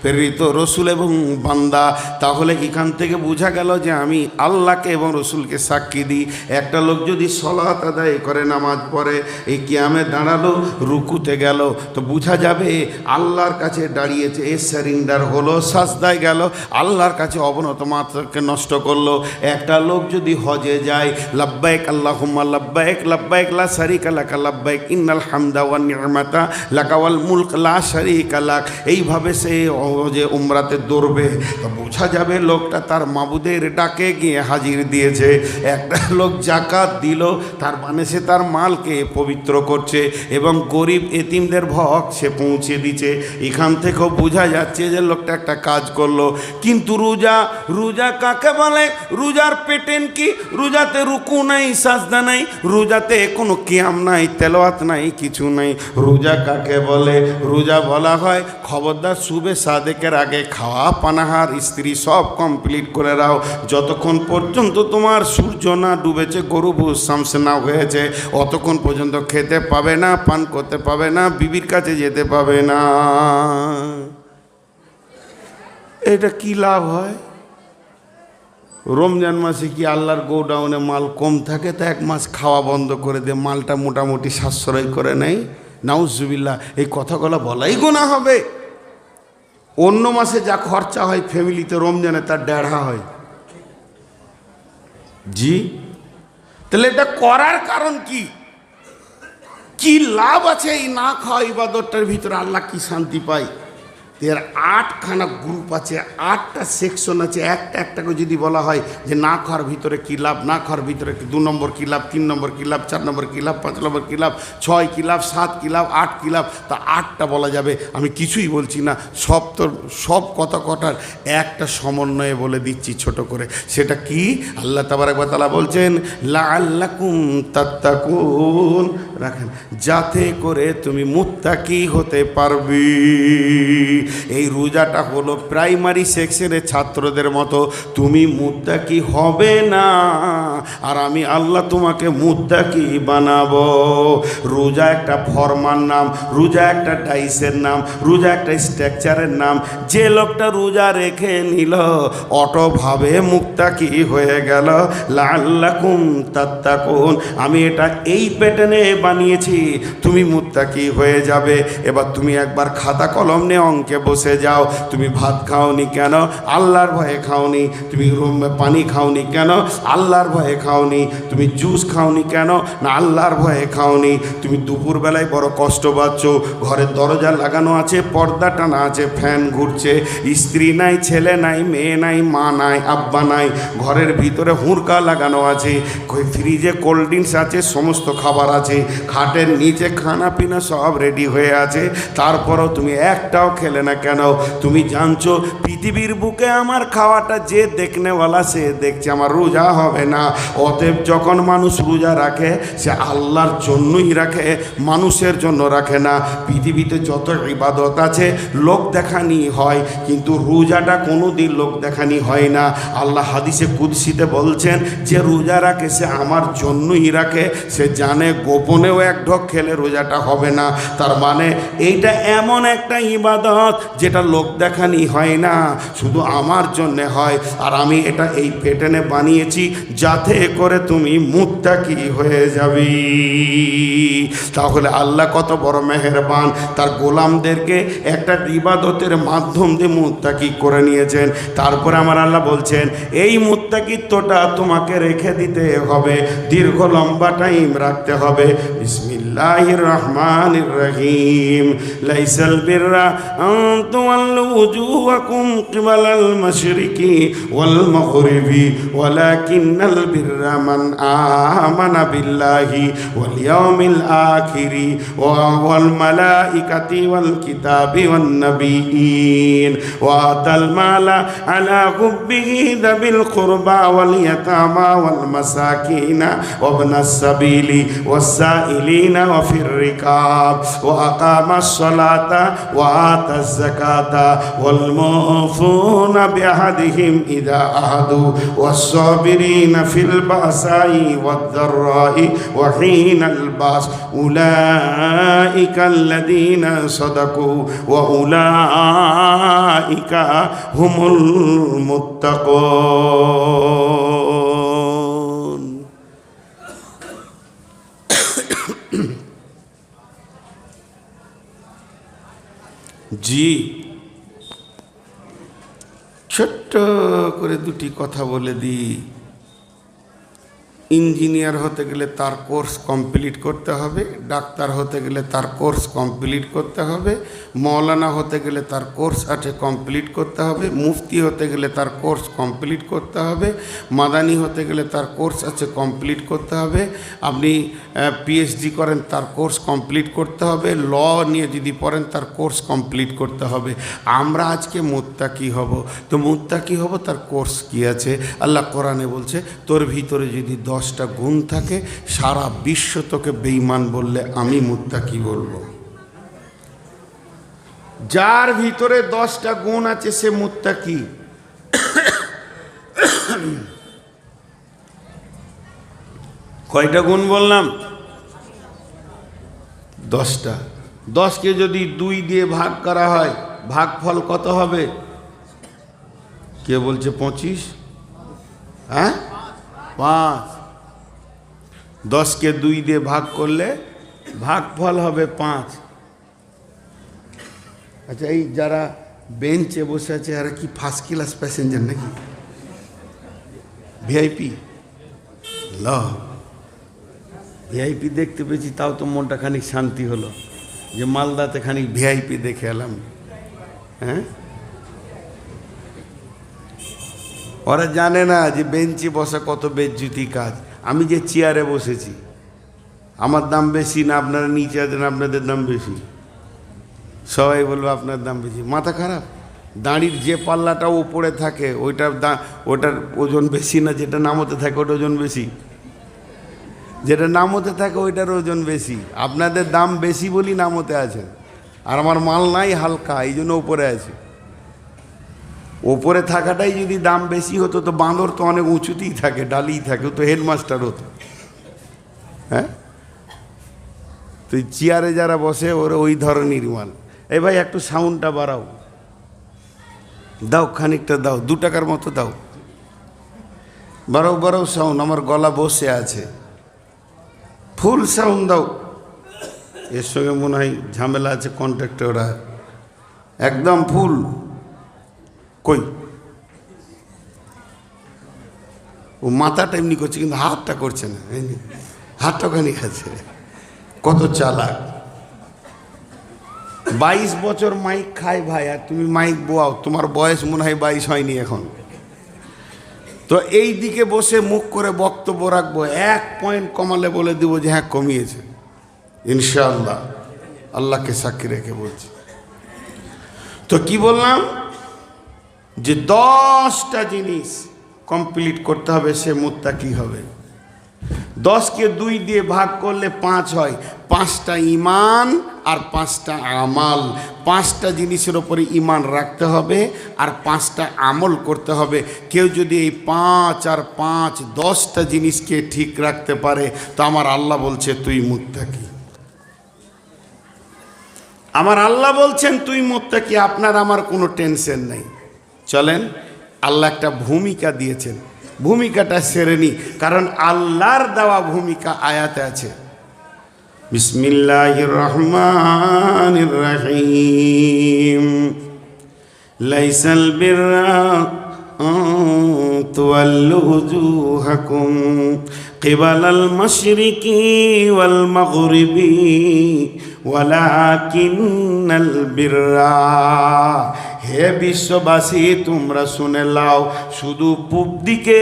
প্রেরিত রসুল এবং বান্দা। তাহলে এখান থেকে বোঝা গেল যে আমি আল্লাহকে এবং রসুলকে সাক্ষী দিই। একটা লোক যদি সলাত আদায় করে, নামাজ পড়ে, এই কিয়ামে দাঁড়ালো, রুকুতে গেল, তো বোঝা যাবে আল্লাহর কাছে দাঁড়িয়েছে, এ সারেন্ডার হলো, সাজদায় গেল, আল্লাহর কাছে অবনত মাত্রাকে নষ্ট করলো। একটা লোক যদি হজে যায়, লাব্বাইক আল্লাহুম্মা লাব্বাইক লাব্বাইক লা শারীকা লাকা লাব্বাইক ইন্নাল হামদা ওয়ান নি'মাতা লাকা ওয়াল মুলক লা শারীকা লাক, এইভাবে সে হজে উমরাতে দৌড়বে, তো বোঝা যাবে লোক লোকটা তার মাবুদের ডাকে গিয়ে হাজির দিয়েছে, একটা লোক জাকাত দিল, তার মানে সে তার মালকে পবিত্র করছে এবং গরিব এতিমদের ভোগ সে পৌঁছে দিচ্ছে। এখান থেকেও বোঝা যাচ্ছে যে লোকটা একটা কাজ করলো। কিন্তু রোজা কাকে বলে? রোজার পেটেন কি? রোজাতে রুকু নাই, সাজদা নাই, রোজাতে কোনো কিয়াম নাই, তেলাওয়াত নাই, কিছু নাই। রোজা কাকে বলে? রোজা বলা হয় খবরদার সুবে সাদেকের আগে খাওয়া পানাহার স্ত্রী সব কমপ্লিট করে রাও, যতক্ষণ পর্যন্ত তোমার সূর্য না ডুবেছে, গরুবু শামসে না হয়েছে, অতক্ষণ পর্যন্ত খেতে পাবে না, পান করতে পাবে না, বিবির কাছে যেতে পাবে না। এটা কি লাভ হয়? রমজান মাসে কি আল্লাহর গোডাউনে মাল কম থাকে তা এক মাস খাওয়া বন্ধ করে দিয়ে মালটা মোটামুটি সাশ্রয় করে নেয়? নাউজুবিল্লাহ, এই কথাগুলো বলাই গুনাহ হবে। অন্য মাসে যা খরচা হয় ফ্যামিলিতে, রমজানে তার দেড়হা হয়। জি, তাহলে এটা করার কারণ কি? কি লাভ আছে এই না খাওয়া ইবাদতটার ভিতরে? আল্লাহ কি শান্তি পায়? এর 8খানা গ্রুপ আছে, 8টা সেকশন আছে। একটা করে যদি বলা হয় যে না খাওয়ার ভিতরে কী লাভ, না খাওয়ার ভিতরে 2 নম্বর কী লাভ, 3 নম্বর কী লাভ, 4 নম্বর কী লাভ, 5 নম্বর কী লাভ, 6 কী লাভ, 7 কী লাভ, 8 কী লাভ, তা 8টা বলা যাবে। আমি কিছুই বলছি না, সব কথা কটার একটা সমন্বয়ে বলে দিচ্ছি ছোট করে। সেটা কি? আল্লাহ তাবারক ওয়া তাআলা বলছেন লাআল্লাকুম তাত্তাকুন, রাখেন, যাতে করে তুমি মুত্তাকি হতে পারবে। এই রোজাটা হলো প্রাইমারি সেকশনের ছাত্রদের মতো। তুমি মুত্তাকি হবে না, আর আমি আল্লাহ তোমাকে মুত্তাকি বানাবো। রোজা একটা ফরমান নাম, রোজা একটা ডাইসের নাম, রোজা একটা স্ট্রাকচারের নাম। যে লোকটা রোজা রেখে নিল অটোভাবে মুত্তাকি হয়ে গেল। লাআল্লাকুম তাত্তাকুন, আমি এটা এই প্যাটার্নে বানিয়েছি, তুমি মুত্তাকি হয়ে যাবে। এবার তুমি একবার খাতা কলম নিয়ে অঙ্কে বসে যাও। তুমি ভাত খাওনি কেন? আল্লাহর ভয়ে খাওনি। তুমি পানি খাওনি কেন? আল্লাহর ভয়ে খাওনি। তুমি জুস খাওনি কেন? না আল্লাহর ভয়ে খাওনি। তুমি দুপুরবেলায় বড় কষ্ট পাচ্ছ, ঘরের দরজা লাগানো আছে, পর্দা টানা আছে, ফ্যান ঘুরছে, স্ত্রী নাই, ছেলে নাই, মেয়ে নাই, মা নাই, আব্বা নাই, ঘরের ভিতরে হুড়কা লাগানো আছে, ফ্রিজে কোল্ড ড্রিঙ্কস আছে, সমস্ত খাবার আছে, খাটের নিচে খানা পিনা সব রেডি হয়ে আছে, তারপরও তুমি একটাও খেলে না কেন? তুমি জানছো পৃথিবীর বুকে আমার খাওয়াটা যে দেখনেওয়ালা সে দেখছে, আমার রোজা হবে না। অতএব যখন মানুষ রোজা রাখে সে আল্লাহর জন্যই রাখে, মানুষের জন্য রাখে না। পৃথিবীতে যত ইবাদত আছে লোক দেখানি হয়, কিন্তু রোজাটা কোনোদিন লোক দেখানি হয় না। আল্লাহ হাদিসে কুদসিতে বলছেন যে রোজা রাখে সে আমার জন্যই রাখে, সে জানে গোপনেও এক ঢোক খেলে রোজাটা হবে না। তার মানে এইটা এমন একটা ইবাদত যেটা লোক দেখানি হয় না, শুধু আমার জন্যে হয়। আর আমি এটা এই প্যাটার্নে বানিয়েছি যাতে করে তুমি মুত্তাকি হয়ে যাবি। তাহলে আল্লাহ কত বড় মেহেরবান, তার গোলামদেরকে একটা ইবাদতের মাধ্যম দিয়ে মুত্তাকি করে নিয়েছেন। তারপরে আমার আল্লাহ বলছেন এই মুত্তাকিত্বটা তোমাকে রেখে দিতে হবে, দীর্ঘ লম্বা টাইম রাখতে হবে। বিসমিল্লাহির রহমানির রহিম। লাইসাল বিররা আন তুওয়াল্লু ওয়ুজুহাকুম কিবালাল মাশরিকি ওয়াল মাগরিবি ওয়ালাকিন্নাল বিররা মান আমানা বিল্লাহি ওয়াল ইয়াউমিল আখিরি ওয়াল মালাইকাতি ওয়াল কিতাবি ওয়ান নাবিয়্যিন ওয়া আতাল মালা আলা হুব্বিহি যাবিল কুরবা ওয়াল ইয়াতামা ওয়াল মাসাকিনা ওয়া ইবনাস সাবিলি ওয়াস সাইলিনা ওয়া ফির রিকাব ওয়া আকামাস সালাতা ওয়া আতাজ যাকাতা ওয়াল মুফুনা বিআহদিহিম ইযা আহাদু ওয়াস সাবিরিনা ফিল বাসাই ওয়াদ দাররাই ওয়া হিনাল বাস উলাইকাল্লাযীনা সাদাকু ওয়া উলাইকা হুমুল মুত্তাকুন। জি, ছোট্ট করে দুটি কথা বলে দিই। ইঞ্জিনিয়ার হতে গেলে তার কোর্স কমপ্লিট করতে হবে, ডাক্তার হতে গেলে তার কোর্স কমপ্লিট করতে হবে, মৌলানা হতে গেলে তার কোর্স আছে কমপ্লিট করতে হবে, মুফতি হতে গেলে তার কোর্স কমপ্লিট করতে হবে, মাদানি হতে গেলে তার কোর্স আছে কমপ্লিট করতে হবে, আপনি পিএইচডি করেন তার কোর্স কমপ্লিট করতে হবে, ল নিয়ে যদি পড়েন তার কোর্স কমপ্লিট করতে হবে। আমরা আজকে মুত্তাকি হব, তো মুত্তাকি হব তার কোর্স কি আছে? আল্লাহ কোরআনে বলছে তোর ভিতরে যদি 10টা গুণ থাকে, সারা বিশ্ব তোকে বেঈমান বললে আমি মুত্তাকি বলবো। যার ভিতরে 10টা গুণ আছে সে মুত্তাকি। কয়টা গুণ বললাম? 10টা। 10কে যদি 2 দিয়ে ভাগ করা হয়, ভাগফল কত হবে? কে বলছে 25? হ্যাঁ, 5। 10কে 2 দিয়ে ভাগ করলে ভাগফল হবে 5। আচ্ছা, এই যারা বেঞ্চে বসে আছে এরা কি ফার্স্ট ক্লাস প্যাসেঞ্জার নাকি? ভিআইপি? ল ভিআইপি দেখতে পেয়েছি, তাও তো মনটা খানিক শান্তি হলো যে মালদাতে খানিক ভিআইপি দেখে এলাম। হ্যাঁ, ওরা জানে না যে বেঞ্চে বসা কত বেজ্জুতি কাজ। আমি যে চেয়ারে বসেছি, আমার দাম বেশি না আপনারা নিচে আছেন আপনাদের দাম বেশি? সবাই বলবে আপনার দাম বেশি। মাথা খারাপ? দাঁড়ির যে পাল্লাটা ওপরে থাকে ওটার ওজন বেশি না যেটা নামতে থাকে ওটার ওজন বেশি? যেটা নামতে থাকে ওইটার ওজন বেশি। আপনাদের দাম বেশি বলি নামতে আছেন, আর আমার মাল নাই হালকা, এই জন্য ওপরে আছে। ওপরে থাকাটাই যদি দাম বেশি হতো তো বাঁদর তো অনেক উঁচুতেই থাকে, ডালিই থাকে, তো হেডমাস্টার হতো। হ্যাঁ, তো চেয়ারে যারা বসে ওরা ওই ধরনের মাল। এই ভাই একটু সাউন্ডটা বাড়াও, দাও খানিকটা দাও, 2 টাকার মতো দাও, বাড়াও বাড়াও সাউন্ড, আমার গলা বসে আছে, ফুল সাউন্ড দাও। এর সঙ্গে মনে হয় ঝামেলা আছে কন্ট্রাক্টররা, একদম ফুল। কই ও মাথাটা এমনি করছে কিন্তু হাতটা করছে না, হাতটা খানিক আছে। কত চালাক! 22 বছর মাইক খায় ভাই, আর তুমি মাইক বোয়াও, তোমার বয়স মনে হয় 22 হয়নি এখন। তো এই দিকে বসে মুখ করে বক্তব্য রাখবো, 1 পয়েন্ট কমালে বলে দেবো যে হ্যাঁ কমিয়েছে ইনশাআল্লাহ, আল্লাহকে সাক্ষী রেখে বলছি। তো কি বললাম যে 10টা জিনিস কমপ্লিট করতে হবে, সে মুত্তাকি হবে। 10কে 2 দিয়ে ভাগ করলে 5 হয়। 5টা ঈমান আর 5টা আমাল। 5টা জিনিসের ওপরে ঈমান রাখতে হবে আর 5টা আমল করতে হবে। কেউ যদি এই 5 আর 5 10টা জিনিসকে ঠিক রাখতে পারে তো আমার আল্লাহ বলছে তুই মুত্তাকি। আমার আল্লাহ বলছেন তুই মুত্তাকি, আপনার আমার কোনো টেনশন নেই। চলেন, আল্লাহ একটা ভূমিকা দিয়েছেন, ভূমিকাটা সেরে নি, কারণ আল্লাহর দেওয়া ভূমিকা আয়াতে আছে। বিসমিল্লাহির রহমানির রহিম। লাইসাল বিররা তুওয়াল্লু ওজুহাকুম কিবালাল মাশরিকি ওয়াল মাগরিবি ওয়ালাকিন্নাল বিররা। হে বিশ্ববাসী, তোমরা শুনে লাও, শুধু পূব দিকে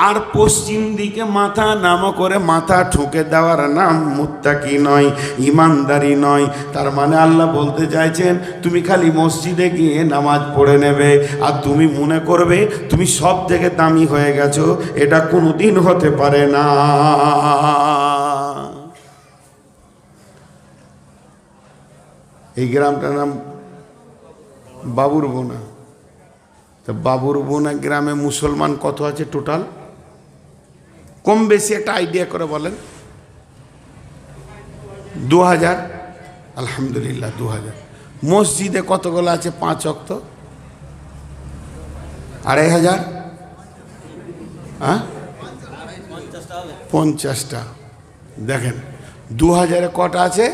আর পশ্চিম দিকে মাথা নামো করে মাথা ঠুকে দেওয়ার নাম মুত্তাকি নয়, ইমানদারি নয়। তার মানে আল্লাহ বলতে চাইছেন তুমি খালি মসজিদে গিয়ে নামাজ পড়ে নেবে আর তুমি মনে করবে তুমি সব থেকে দামি হয়ে গেছো, এটা কোনোদিন হতে পারে না। এই গ্রামটার নাম বাবুর বোনা। তো বাবুর বোনা গ্রামে মুসলমান কত আছে টোটাল? কম বেশি একটা আইডিয়া করে বলেন। 2000? আলহামদুলিল্লাহ 2000। মসজিদে কতগুলো আছে 5 ওয়াক্ত? 2500? হ্যাঁ, 50টা। দেখেন 2000-এ কটা আছে,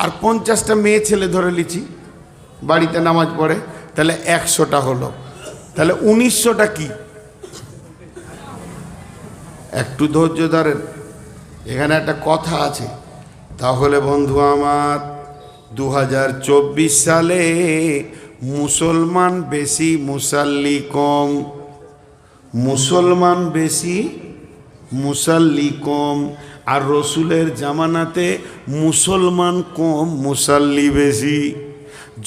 আর 50টা মেয়ে ছেলে ধরে লিছি বাড়িতে নামাজ পড়ে, তাহলে 100টা হলো। তাহলে 1900টা কি? একটু ধৈর্য ধরেন, এখানে একটা কথা আছে। তাহলে বন্ধু আমার 2024 সালে মুসলমান বেশি মুসাল্লি কম, মুসলমান বেশি মুসাল্লি কম, আর রসুলের জামানাতে মুসলমান কম মুসাল্লি বেশি।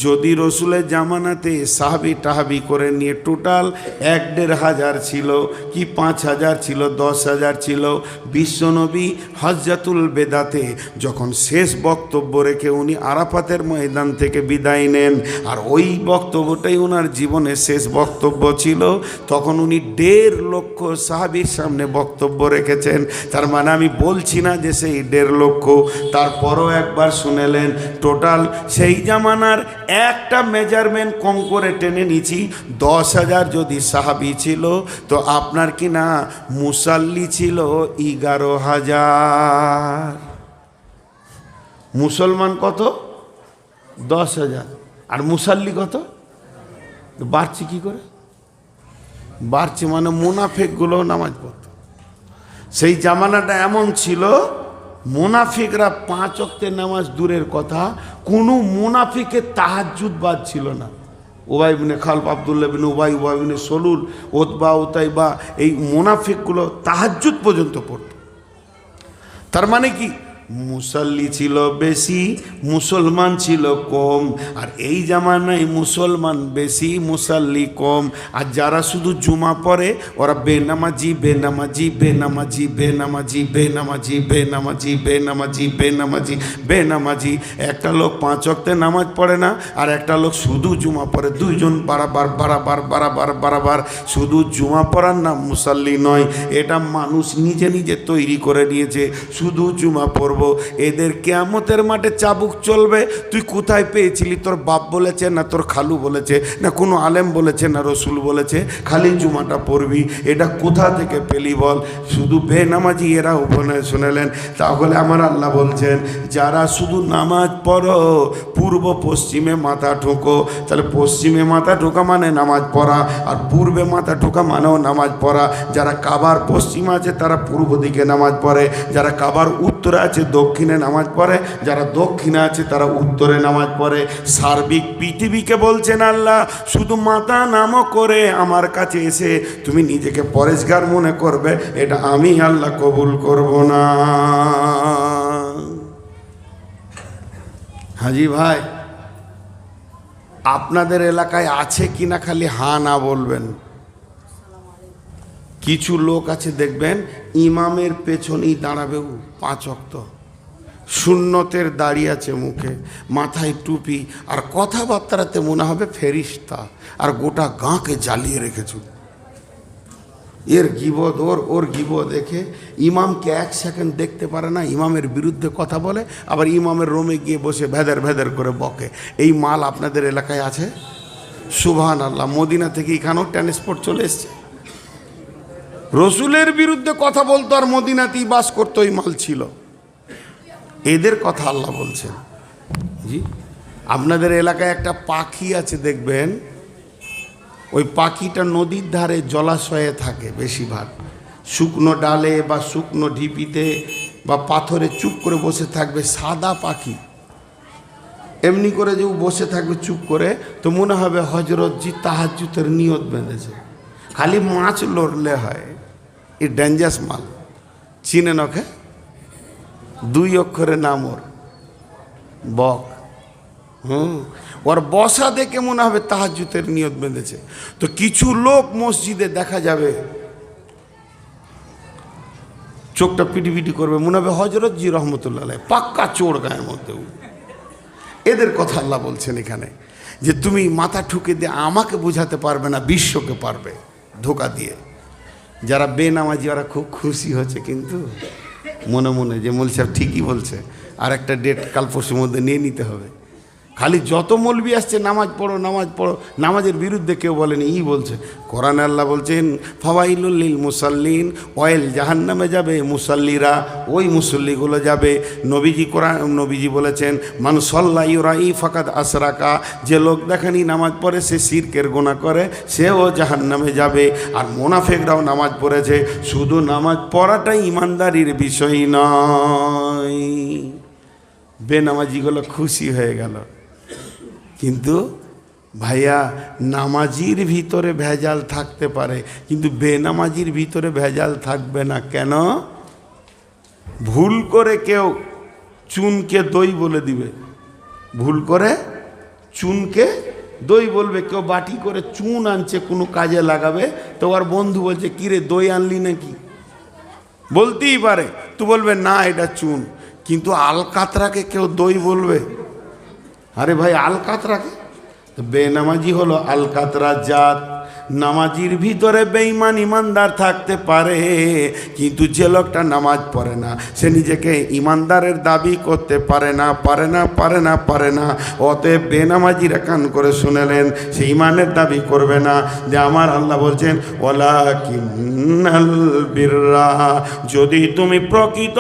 যদি রসুলের জামানাতে সাহাবি টাহাবি করে নিয়ে টোটাল 1-1.5 ছিল কি 5,000 ছিল 10,000 ছিল, বিশ্বনবী হজ্জাতুল বেদাতে যখন শেষ বক্তব্য রেখে উনি আরাফাতের ময়দান থেকে বিদায় নেন, আর ওই বক্তব্যটাই ওনার জীবনের শেষ বক্তব্য ছিল, তখন উনি 1.5 লক্ষ সাহাবির সামনে বক্তব্য রেখেছেন। তার মানে আমি বলছি না যে সেই 1.5 লক্ষ, তারপরও একবার শুনেলেন টোটাল সেই জামানার একটা মেজারমেন্ট কম করে টেনে নিচ্ছি, 10,000 যদি সাহাবি ছিল তো আপনার কি না মুসাল্লি ছিল 11,000। মুসলমান কত? 10,000, আর মুসাল্লি কত? বাড়ছে কি করে? বাড়ছে মানে মুনাফিকগুলো নামাজ পড়তো। সেই জামানাটা এমন ছিল, মুনাফিকরা 5 ওয়াক্তের নামাজ দূরের কথা, কোনো মুনাফিকের তাহাজ্জুদ বাদ ছিল না। উবাই ইবনে খালফ, আব্দুল্লাহ বিন উবাই, উবাই বিন সলুল, ওতবা উতাইবা, এই মুনাফিকগুলো তাহাজ্জুদ পর্যন্ত পড়ত। তার মানে কি মুসাল্লি ছিল বেশি, মুসলমান ছিল কম। আর এই জামানায় মুসলমান বেশি, মুসাল্লি কম। আর যারা শুধু জুমা পড়ে ওরা বেনামাজি বেনামাজি বেনামাজি বেনামাজি বেনামাজি বেনামাজি বেনামাজি বেনামাজি বেনামাজি। একটা লোক 5 ওয়াক্তের নামাজ পড়ে না, আর একটা লোক শুধু জুমা পড়ে। দুইজন বারাবার বারাবার বারাবার বারাবার। শুধু জুমা পড়ার নাম মুসাল্লি নয়, এটা মানুষ নিজে নিজে তৈরি করে নিয়েছে। শুধু জুমা পড়ব, এদের কিয়ামতের মাঠে চাবুক চলবে। তুই কোথায় পেয়েছিলি? তোর বাপ বলেছে না তোর খালু বলেছে না কোনো আলেম বলেছে না রসুল বলেছে খালি জুমাটা পড়বি? এটা কোথা থেকে পেলি বল? শুধু বেনামাজি এরা উপনয় শুনেলেন। তাহলে আমার আল্লাহ বলছেন যারা শুধু নামাজ পড়ো, পূর্ব পশ্চিমে মাথা ঠোকো। তাহলে পশ্চিমে মাথা ঠোকা মানে নামাজ পড়া, আর পূর্বে মাথা ঠোকা মানেও নামাজ পড়া। যারা কাবার পশ্চিমে আছে তারা পূর্ব দিকে নামাজ পড়ে, যারা কাবার উত্তরে আছে দক্ষিণে নামাজ পড়ে, যারা দক্ষিণে আছে তারা উত্তরে নামাজ পড়ে। সার্বিক পৃথিবীকে বলছেন আল্লাহ শুধু মাথা নামো করে আমার কাছে এসে তুমি নিজেকে পরেশগার মনে করবে, এটা আমি আল্লাহ কবুল করব না। হাজি ভাই, আপনাদের এলাকায় আছে কিনা খালি হ্যাঁ না বলবেন। কিছু লোক আছে দেখবেন ইমামের পেছনেই দাঁড়াবে 5 ওয়াক্ত, সুন্নতের দাড়ি আছে মুখে, মাথায় টুপি, আর কথাবার্তাতে মনে হবে ফেরিস্তা, আর গোটা গাঁকে জ্বালিয়ে রেখেছে। এর গিবদ ওর গিবদ দেখে ইমামকে 1 সেকেন্ড দেখতে পারে না, ইমামের বিরুদ্ধে কথা বলে, আবার ইমামের রোমে গিয়ে বসে ভেদের ভেদের করে বকে। এই মাল আপনাদের এলাকায় আছে? সুবহানাল্লাহ। মদিনা থেকে এখানেও ট্রান্সপোর্ট চলে এসছে। রসুলের বিরুদ্ধে কথা বলতো আর মদিনাতেই বাস করতো, এই মাল ছিল। এদের কথা আল্লাহ বলছেন। জি, আপনাদের এলাকায় একটা পাখি আছে দেখবেন, ওই পাখিটা নদীর ধারে জলাশয়ে থাকে বেশিরভাগ, শুকনো ডালে বা শুকনো ঢিপিতে বা পাথরে চুপ করে বসে থাকবে। সাদা পাখি এমনি করে যে বসে থাকবে চুপ করে, তো মনে হবে হজরতজি তাহাজ্জুদের নিয়ত বেঁধেছে। খালি মাছ লড়লে হয়। এই ডেঞ্জারাস মাল, চিনে নখে 2 অক্ষরের নাম ওর, বক। ওর বসা দেখে মনে হবে তাহাজ্জুদের নিয়ত বেঁধেছে। তো কিছু লোক মসজিদে দেখা যাবে চোখটা পিটিপিটি করবে, মনে হবে হজরতজি রহমতুল্লাহ আলাইহি, পাক্কা চোর গায়ের মধ্যে। এদের কথা আল্লাহ বলছেন এখানে যে তুমি মাথা ঠুকে দিয়ে আমাকে বোঝাতে পারবে না, বিশ্বকে পারবে ধোকা দিয়ে। যারা বেনামাজি ওরা খুব খুশি হচ্ছে, কিন্তু মনে মনে যে মৌলভী সাহেব ঠিকই বলছে, আর একটা ডেট কাল পরশুর মধ্যে নিয়ে নিতে হবে। খালি যত মৌলবি আসছে নামাজ পড়ো নামাজ পড়ো, নামাজের বিরুদ্ধে কেউ বলেনি, বলছে কোরআনে আল্লাহ বলছেন ফাওয়াইলুল লিল মুসাল্লিন, অয়েল জাহান্নামে যাবে মুসাল্লিরা, ওই মুসল্লিগুলো যাবে। নবীজি বলেছেন মান সাল্লা ইউরাই ফাকাদ আসরাকা, যে লোক দেখানি নামাজ পড়ে সে শিরকের গুনাহ করে, সেও জাহান্নামে যাবে। আর মুনাফিকরাও নামাজ পড়েছে, শুধু নামাজ পড়াটাই ইমানদারির বিষয় নয়। বেনামাজিগুলো খুশি হয়ে গেল, কিন্তু ভাইয়া নামাজির ভিতরে ভেজাল থাকতে পারে, কিন্তু বেনামাজির ভিতরে ভেজাল থাকবে না। কেন? ভুল করে কেউ চুনকে দই বলে দিবে, ভুল করে চুনকে দই বলবে। কেউ বাটি করে চুন আনছে কোনো কাজে লাগাবে, তো ওর বন্ধু বলছে কিরে দই আনলি নাকি, বলতেই পারে। তুই বলবে না এটা চুন, কিন্তু আলকাতরাকে কেউ দই বলবে? আরে ভাই আলকাতরাকে, বেনামাজি হলো আলকাতরা জাত। নামাজির ভিতরে বেঈমান ইমানদার থাকতে পারে, কিন্তু যে লোকটা নামাজ পড়ে না সে নিজেকে ইমানদারের দাবি করতে পারে না, পারে না, পারে না, পারে না। অতএব বেনামাজিরা কান করে শুনেলেন, সে ইমানের দাবি করবে না। যে আমার আল্লাহ বলছেন ওয়ালাকিন্নাল বিররা, যদি তুমি প্রকৃত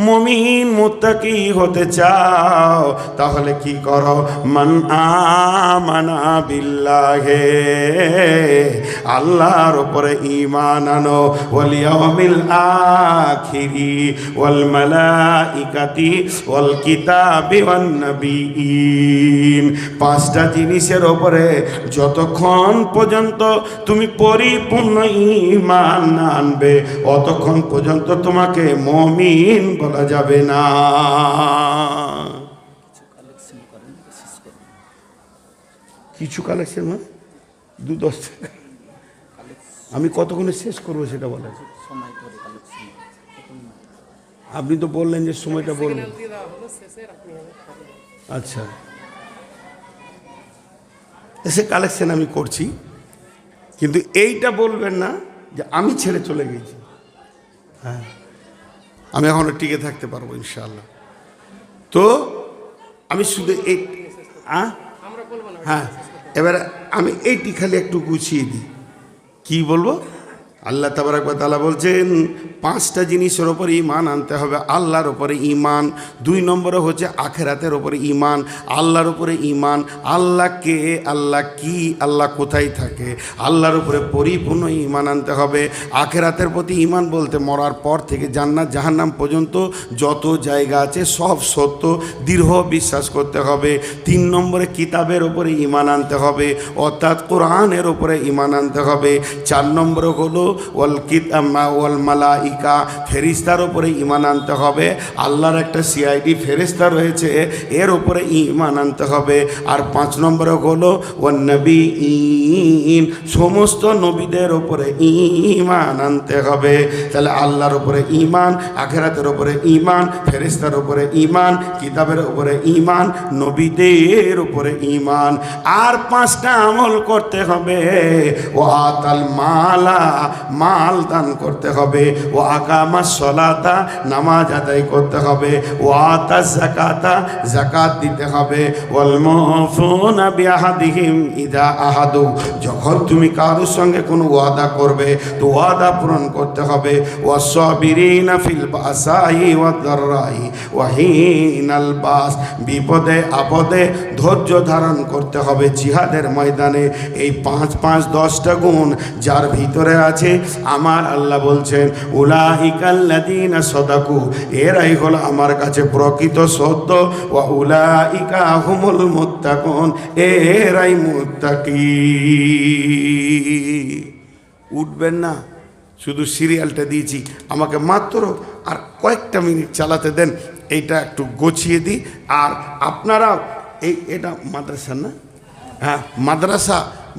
মুমিন মুত্তাকি হতে চাও তাহলে কি করো, মান আমানা বিল্লাহি, আল্লাহর উপরে ঈমান আনো, ওয়াল ইয়াউমিল আখিরি ওয়াল মালাইকাতি ওয়াল কিতাবি ওয়ান নাবিয়িন। পাঁচটা জিনিসের উপরে যতক্ষণ পর্যন্ত তুমি পরিপূর্ণ ঈমান না আনবে, অতক্ষণ পর্যন্ত তোমাকে মুমিন বলা যাবে না। কিছু কালেকশন মানে 2-10 টাকা, আমি কতক্ষণে শেষ করবো সেটা বলেন। আপনি তো বললেন যে সময়টা বলবেন। আচ্ছা, এসে কালেকশন আমি করছি, কিন্তু এইটা বলবেন না যে আমি ছেড়ে চলে গেছি। হ্যাঁ, আমি এখনো টিকে থাকতে পারবো ইনশাআল্লাহ। তো আমি শুধু এই হ্যাঁ, এবারে আমি এইটি খালি একটু গুছিয়ে দিই। কি বলবো? আল্লাহ তাবারক ওয়া তাআলা বলছেন পাঁচটা জিনিসের ওপর ঈমান আনতে হবে। আল্লাহর উপরে ঈমান, 2 নম্বরে হচ্ছে আখিরাতের উপরে ঈমান, আল্লাহর উপরে ঈমান। আল্লাহ কে, আল্লাহ কি, আল্লাহ কোথায় থাকে, আল্লাহর উপরে পরিপূর্ণ ঈমান আনতে হবে। আখিরাতের প্রতি ঈমান বলতে মরার পর থেকে জান্নাত জাহান্নাম পর্যন্ত যত জায়গা আছে সব সত্য, দৃঢ় বিশ্বাস করতে হবে। 3 নম্বরে কিতাবের উপরে ঈমান আনতে হবে, অর্থাৎ কোরআনের উপরে ঈমান আনতে হবে। 4 নম্বরে হলো ওয়াল মালাইকা, ফেরেশতার উপরে ঈমান আনতে হবে। আল্লাহর একটা সিআইডি ফেরেশতা রয়েছে, এর উপরে ঈমান আনতে হবে। আর 5 নম্বরে হলো ওয়ান নবিয়িন, সমস্ত নবীদের উপরে ঈমান আনতে হবে। তাহলে আল্লাহর উপরে ঈমান, আখিরাতের উপরে ঈমান, ফেরেশতার উপরে ঈমান, কিতাবের উপরে ঈমান, নবীদের উপরে ঈমান। আর 5টা আমল করতে হবে। ওয়াতাল মালা, মাল দান করতে হবে। ও আকামাস সালাতা, নামাজ আদায় করতে হবে। ও আতাজ যাকাতা, যাকাত দিতে হবে। ওয়াল মুফুনা বিআহাদিহিম ইযা আহাদু, যখন তুমি কারোর সঙ্গে কোনো ওয়াদা করবে তো ওয়াদা পূরণ করতে হবে। ওয়াসসাবিরিনা ফিল বাসাই ওয়াদ দাররাই ওয়া হিনাল বাস, বিপদে আপদে ধৈর্য ধারণ করতে হবে জিহাদের ময়দানে। এই 5-5-10টা গুণ যার ভিতরে আছে, আমার আল্লাহ বলছেন উলাইকাল্লাযীনা সাদাকু, এরাই হলো আমার কাছে প্রকৃত সত্য। ওয়া উলাইকা হুমুল মুত্তাকুন, এরাই মুত্তাকি। উঠবেন না, শুধু সিরিয়ালটা দিয়েছি, আমাকে মাত্র আর কয়েকটা মিনিট চালাতে দেন, এইটা একটু গোছিয়ে দিই। আর আপনারা এটা মাদ্রাসা না? হ্যাঁ,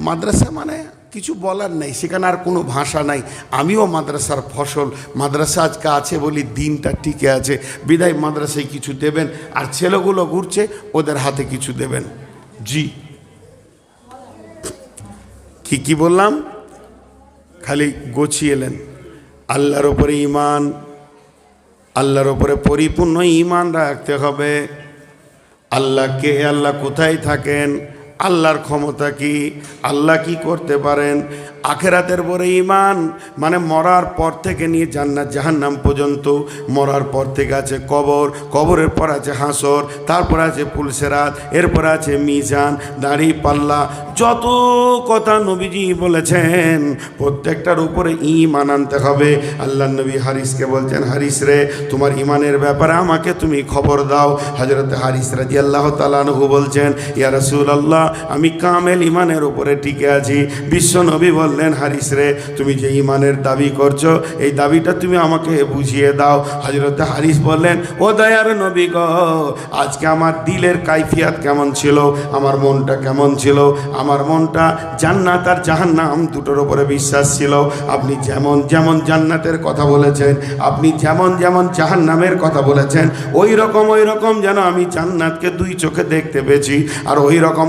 মাদ্রাসা মানে কিছু বলার নেই, সেখানে আর কোনো ভাষা নাই। আমিও মাদ্রাসার ফসল, মাদ্রাসা আজকে আছে বলি দিনটা টিকে আছে, বিদায় মাদ্রাসায় কিছু দেবেন। আর ছেলেগুলো ঘুরছে, ওদের হাতে কিছু দেবেন। জি, কি বললাম? খালি গোছিয়েলেন। আল্লাহর উপরে ঈমান, আল্লাহর উপরে পরিপূর্ণ ঈমান রাখতে হবে। আল্লাহ কে, আল্লাহ কোথায় থাকেন, আল্লাহর ক্ষমতা কি, আল্লাহ কি করতে পারেন। আখেরাতের পরে ঈমান মানে মরার পর থেকে নিয়ে জান্নাত জাহান্নাম পর্যন্ত। মরার পর থেকে আছে কবর, কবরের পর আছে হাসর, তারপর আছে পুলসেরাত, এরপর আছে মিজান, দাড়ি পাল্লা। যত কথা নবীজি বলেছেন প্রত্যেকটার উপরে ঈমান আনতে হবে। আল্লাহ নবী হারিসকে বলছেন, হারিস রে তোমার ঈমানের ব্যাপারে আমাকে তুমি খবর দাও। হযরত হারিস রাদিয়াল্লাহু তাআলা আনহু বলছেন, ইয়া রাসূলুল্লাহ আমি কামেল ঈমানের উপরে টিকে আছি। বিশ্ব নবী বললেন, হারিস রে তুমি যে ঈমানের দাবি করছো এই দাবিটা তুমি আমাকে বুঝিয়ে দাও। হযরত হারিস বললেন, ও দয়ার নবী গো, আজকে আমার দিলের কাইফিয়াত কেমন ছিল, আমার মনটা কেমন ছিল। আমার মনটা জান্নাত আর জাহান্নাম দুটোর উপরে বিশ্বাস ছিল। আপনি যেমন যেমন জান্নাতের কথা বলেছেন, আপনি যেমন যেমন জাহান্নামের কথা বলেছেন, ওই রকম যেন আমি জান্নাতকে দুই চোখে দেখতে পেয়েছি, আর ওই রকম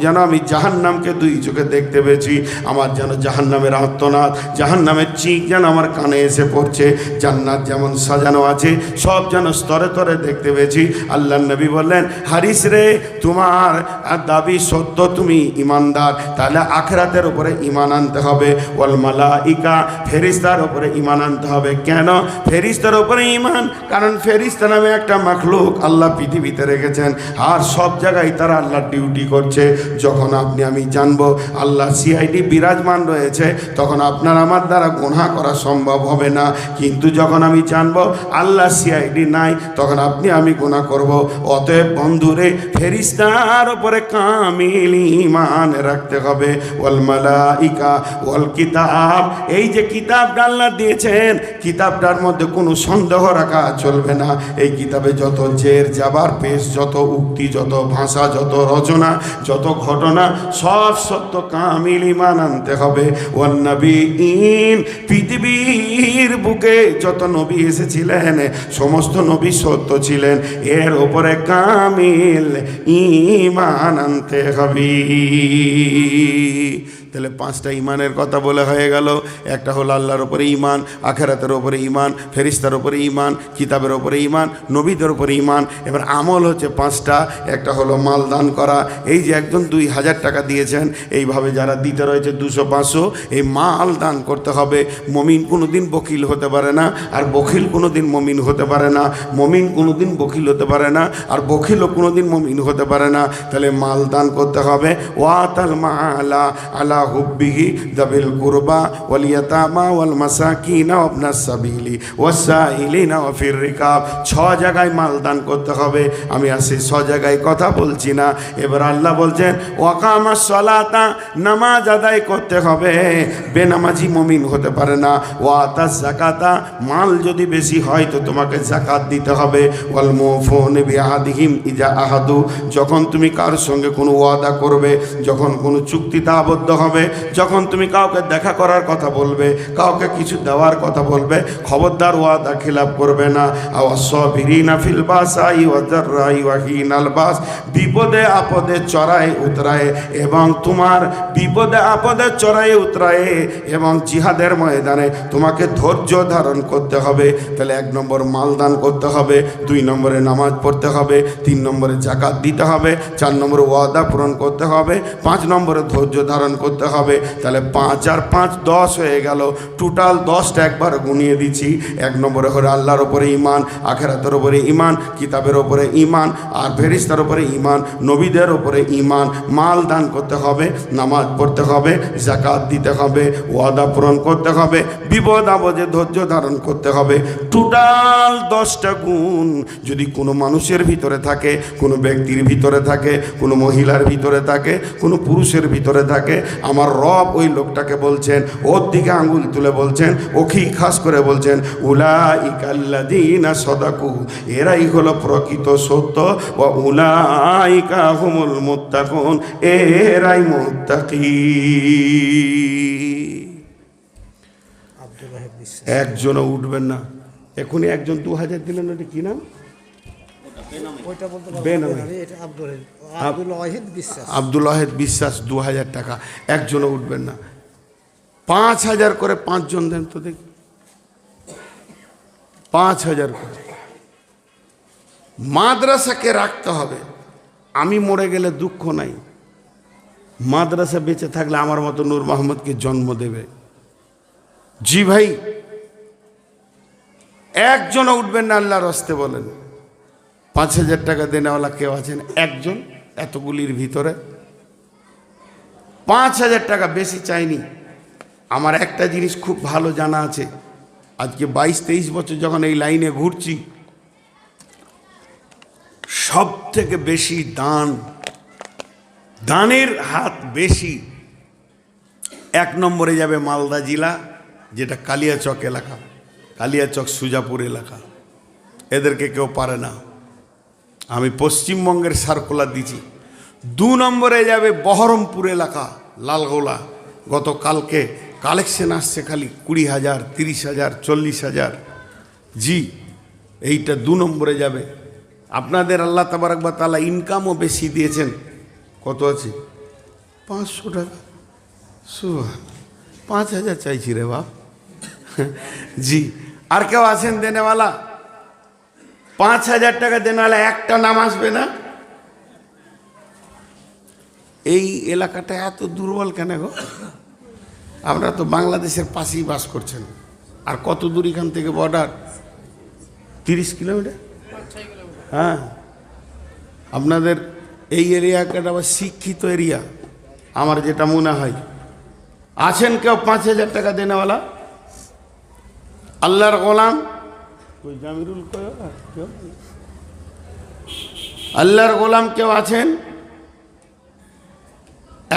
যেন আমি জাহান্নামকে দুই চোখে দেখতে পেয়েছি। আমার যেন জাহান্নামের আর্তনাদ, জাহান্নামের চিক যেন আমার কানে এসে পড়ছে। জান্নাত যেমন সাজানো আছে সব যেন স্তরে স্তরে দেখতে পেয়েছি। আল্লাহ নবী বললেন, হারিস রে তোমার দাবি সত্য, তুমি ইমানদার, তাহলে আখিরাতের উপরে ঈমান আনতে হবে। ওয়াল মালাইকা ফেরেশতার উপরে ঈমান আনতে হবে। কেন ফেরেশতার উপরে ঈমান? কারণ ফেরেশতা নামে একটা মাখলুক আল্লাহ পৃথিবীতে রেখেছেন, আর সব জায়গায় তারা আল্লাহর ডিউটি করছে। যখন আপনি আমি জানবো আল্লাহ সিআইডি বিরাজমান রয়েছে, তখন আপনার আমার দ্বারা গুনাহ করা সম্ভব হবে না। কিন্তু যখন আমি জানবো আল্লাহ সিআইডি নাই, তখন আপনি আমি গুনাহ করব। অতএব বন্ধুরে ফেরেশতার উপরে কামিল ঈমান রাখতে হবে। ওয়াল মালাইকা ওয়াল কিতাব, এই যে কিতাবটা আল্লাহ দিয়েছেন, কিতাবটার মধ্যে কোনো সন্দেহ রাখা চলবে না। এই কিতাবে যত জের জাবার পেশ, যত উক্তি, যত ভাষা, যত রচনা, যত ঘটনা, সব সত্য, কামিল ঈমান আনতে হবে। ওয়ান নবীন, পৃথিবীর বুকে যত নবী এসেছিলেন সমস্ত নবী সত্য ছিলেন, এর উপরে কামিল ঈমান আনতে হবে। তাহলে পাঁচটা ঈমানের কথা বলে হয়ে গেল। একটা হলো আল্লাহর উপরে ঈমান, আখিরাতের উপরে ঈমান, ফেরেশতার উপরে ঈমান, কিতাবের উপরে ঈমান, নবীদের উপরে ঈমান। এবার আমল হচ্ছে পাঁচটা। একটা হলো মাল দান করা। এই যে একজন 2000 টাকা দিয়েছেন, এইভাবে যারা দিতে রয়েছে 200-500, এই মাল দান করতে হবে। মমিন কোনোদিন বকিল হতে পারে না, আর বকিল কোনোদিন মমিন হতে পারে না। মমিন কোনোদিন বকিল হতে পারে না, আর বকিলও কোনোদিন মমিন হতে পারে না। তাহলে মাল দান করতে হবে। ওয়াতাল মালা আলা হুব্বিহি দাবিল কুরবা ওয়াল ইয়াতামা ওয়াল মাসাকিনা ওয়াবনাস সাবিলি ওয়াসাইলিনা ওয়া ফির রিকাব। 6 জায়গায় মাল দান করতে হবে। আমি আর সেই 6 জায়গায় কথা বলছি না। এবার আল্লাহ বলছেন, ওয়াকামাস সালাতা, নামাজ আদায় করতে হবে। বেনামাজি মুমিন হতে পারে না। ওয়াতাজ যাকাতা, মাল যদি বেশি হয় তো তোমাকে যাকাত দিতে হবে। ওয়াল মুফুনা বিআহদিহিম ইজা আহাদু, যখন তুমি কার সঙ্গে কোনো ওয়াদা করবে, যখন কোনো চুক্তিতে আবদ্ধ হবে, যখন তুমি কাউকে দেখা করার কথা বলবে, কাউকে কিছু দেওয়ার কথা বলবে, খবরদার ওয়াদা খিলাফ করবে না। আওয়াসসাবিরিনা ফিল বাসাই ওয়াদ দাররাই ওয়া হিনাল বাস, বিপদে আপদে চড়ায় উতরায়, এবং তোমার বিপদে আপদে চড়ায় উতরায় এবং জিহাদের ময়দানে তোমাকে ধৈর্য ধারণ করতে হবে। তাহলে 1 নম্বর মাল দান করতে হবে, 2 নম্বরে নামাজ পড়তে হবে, 3 নম্বরে যাকাত দিতে হবে, 4 নম্বরে ওয়াদা পূরণ করতে হবে, 5 নম্বরে ধৈর্য ধারণ করতে হবে। তাহলে 5 আর 5 10 হয়ে গেল। টোটাল 10টা একবার গুনিয়ে দিচ্ছি। 1 নম্বরে হলো আল্লাহর উপরে ঈমান, আখিরাতের উপরে ঈমান, কিতাবের উপরে ঈমান, আর ফেরেশতার উপরে ঈমান, নবীদের উপরে ঈমান। মাল দান করতে হবে, নামাজ পড়তে হবে, যাকাত দিতে হবে, ওয়াদা পূরণ করতে হবে, বিপদ আপদে ধৈর্য ধারণ করতে হবে। টোটাল 10টা গুণ যদি কোনো মানুষের ভিতরে থাকে, কোনো ব্যক্তির ভিতরে থাকে, কোনো মহিলার ভিতরে থাকে, কোনো পুরুষের ভিতরে থাকে, আমার রব ওই লোকটাকে বলছেন, ওর দিকে আঙ্গুল তুলে বলছেন, ওকেই খাস করে বলছেন, উলাইকাল্লাযীনা সাদাকু, এরাই হলো প্রকৃত সত্য, ওয়া উলাইকা হুমুল মুত্তাকুন, এরাই মুত্তাকি। একজনও উঠবেন না। এখনই একজন 2000 দিলেন, ওটা কি নাম? আব্দুল ওয়াহিদ বিশ্বাস 2000 টাকা। একজনও উঠবেন না। 5000 করে 5 জন দেন তো দেখি। 5000 করে। মাদ্রাসাকে রাখতে হবে। আমি মরে গেলে দুঃখ নাই, মাদ্রাসা বেঁচে থাকলে আমার মতো নূর মোহাম্মদকে জন্ম দেবে। জি ভাই, একজনও উঠবেন না আল্লাহর রাস্তে বলেন। 5,000 টাকা দেনেওয়ালা কেউ আছেন? একজন এতগুলির ভিতরে? 5,000 টাকা, বেশি চাইনি। আমার একটা জিনিস খুব ভালো জানা আছে, আজকে 22-23 বছর যখন এই লাইনে ঘুরছি, সব থেকে বেশি দানের হাত বেশি 1 নম্বরে যাবে মালদা জেলা, যেটা কালিয়াচক এলাকা, কালিয়াচক সুজাপুর এলাকা। এদেরকে কেউ পারে না, আমি পশ্চিমবঙ্গের সার্কুলার দিচ্ছি। 2 নম্বরে যাবে বহরমপুর এলাকা, লালগোলা। গতকালকে কালেকশন আসছে খালি 20,000, 30,000, 40,000। জি, এইটা 2 নম্বরে যাবে। আপনাদের আল্লাহ তাবারক ওয়া তাআলা ইনকামও বেশি দিয়েছেন। কত আছে? 500 টাকা। সুবহান, 5,000 চাইছি রে বাপ। জি, আর কেউ আছেন দেনেওয়ালা? 5,000 টাকা দেনেওয়ালা একটা নাম আসবে না? এই এলাকাটা এত দুর্বল কেন গো? আপনারা তো বাংলাদেশের পাশেই বাস করছেন। আর কত দূর এখান থেকে বর্ডার? 30 কিলোমিটার। হ্যাঁ, আপনাদের এই এরিয়াটা আবার শিক্ষিত এরিয়া আমার যেটা মনে হয়। আছেন কেউ 5,000 টাকা দেনেওয়ালা? আল্লাহর গোলাম ওই জামিরুল আল্লাহর গোলাম কেউ আছেন?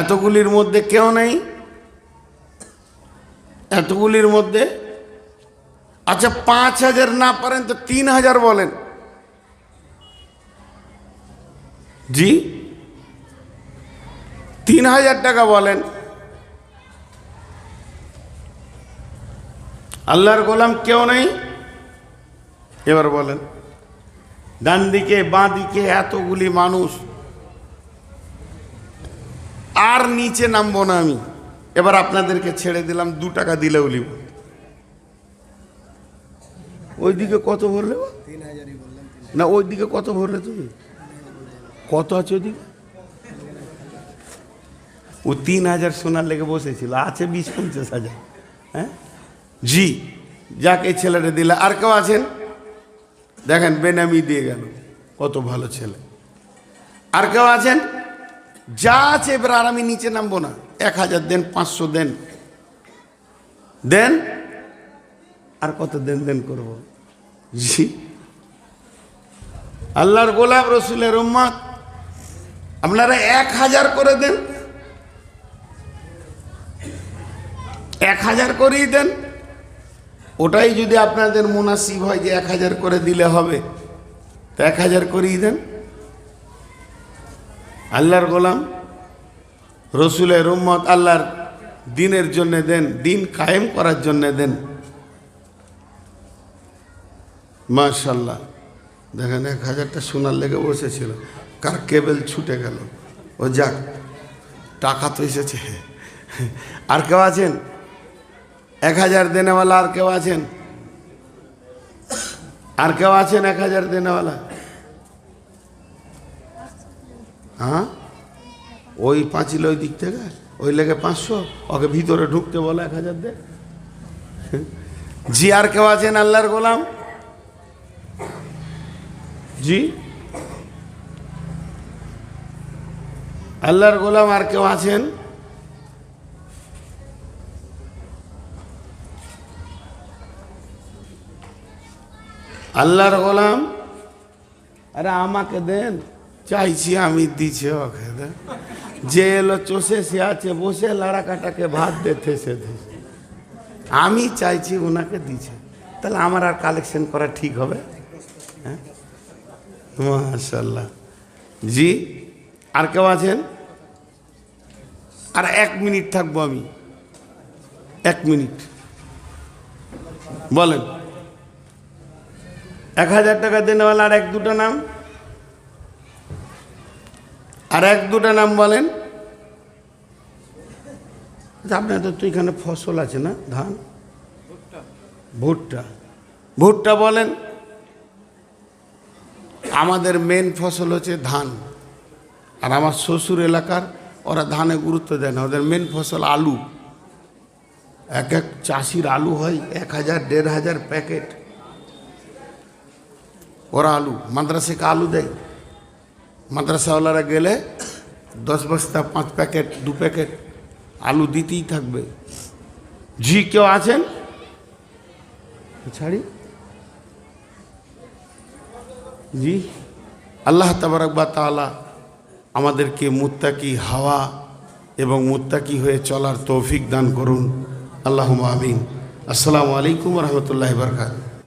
এতগুলির মধ্যে কেউ নেই? এতগুলির মধ্যে? আচ্ছা, 5,000 না পারেন তো 3,000 বলেন। জি, 3,000 টাকা বলেন। আল্লাহর গোলাম কেউ নেই? এবার বলেন, ডান দিকে বাঁ দিকে এতগুলি মানুষ, আর নিচে নামবো না আমি। এবার আপনাদেরকে ছেড়ে দিলাম, 2 টাকা দিলেও লিব। ওইদিকে কত ভরলে? না, ওইদিকে কত ভরলে তুমি? কত আছে ওইদিকে? ও 3,000 সোনার লেগে বসেছিল, আছে 20-50,000। হ্যাঁ জি, যাকে ছেলেটা দিলে। আর কেউ আছেন? দেখেন, বেনামি দিয়ে গেল, কত ভালো ছেলে। আর কেউ আছেন? যা আছে এবার আর আমি নিচে নামবো না। 1,000 দেন, 500 দেন, দেন। আর কত দেন করব? জি, আল্লাহর গোলাম রসুলের উম্মত, আপনারা 1,000 করে দেন, 1,000 করেই দেন। ওটাই যদি আপনাদের মুনাসিব হয় যে 1,000 করে দিলে হবে, তো 1,000 করেই দেন। আল্লাহর গোলাম রসুলের উম্মত, আল্লাহর দিনের জন্য দেন, দিন কায়েম করার জন্য দেন। মাশাআল্লাহ, দেখেন 1,000টা সোনার লেগে বসেছিল, কার কেবল ছুটে গেল। ও যাক, টাকা তো এসেছে। আর কেউ আছেন 1,000 দেনেওয়ালা? আর কেউ আছেন? আর কেউ আছেন 1,000 দেনেওয়ালা? হ্যাঁ, ওই পাঁচিল ওই দিক থেকে, ওই লেগে 500, ওকে ভিতরে ঢুকতে বলে 1,000 দে। জি, আর কেউ আছেন আল্লাহর গোলাম? জি, আল্লাহর গোলাম আর কেউ আছেন? আল্লাহর গোলাম, আরে আমাকে দেন, চাইছি আমি, দিছে ওকে দেন। যে এলো চষে সে আছে বসে, লাড়া কাটাকে ভাত দিতে সে দিছে, আমি চাইছি ওনাকে দিছে। তাহলে আমার আর কালেকশন করা ঠিক হবে? হ্যাঁ, মাশাআল্লাহ। জি, আর কেউ আছেন? আর 1 মিনিট থাকবো আমি, 1 মিনিট বলেন। 1,000 টাকা দেনেওয়ালা আর 1-2টা নাম, আর 1-2টা নাম বলেন। আপনাদের তো এখানে ফসল আছে না, ধান, ভুট্টা, ভুট্টা বলেন। আমাদের মেন ফসল হচ্ছে ধান, আর আমার শ্বশুর এলাকার ওরা ধানে গুরুত্ব দেয় না, ওদের মেন ফসল আলু। এক এক চাষির আলু হয় 1000 1500 প্যাকেট। ওরা আলু মাদ্রাসাকে আলু দেয়, মাদ্রাসাওয়ালারা গেলে 10 বস্তা 5 প্যাকেট 2 প্যাকেট আলু দিতেই থাকবে। জি কেউ আছেন ছাড়ি? জি, আল্লাহ তাবারক ওয়া তাআলা আমাদেরকে মুত্তাকি হাওয়া এবং মুত্তাকি হয়ে চলার তৌফিক দান করুন। আল্লাহুম্মা আমিন। আসসালামু আলাইকুম ওয়া রাহমাতুল্লাহি ওয়া বারাকাতুহু।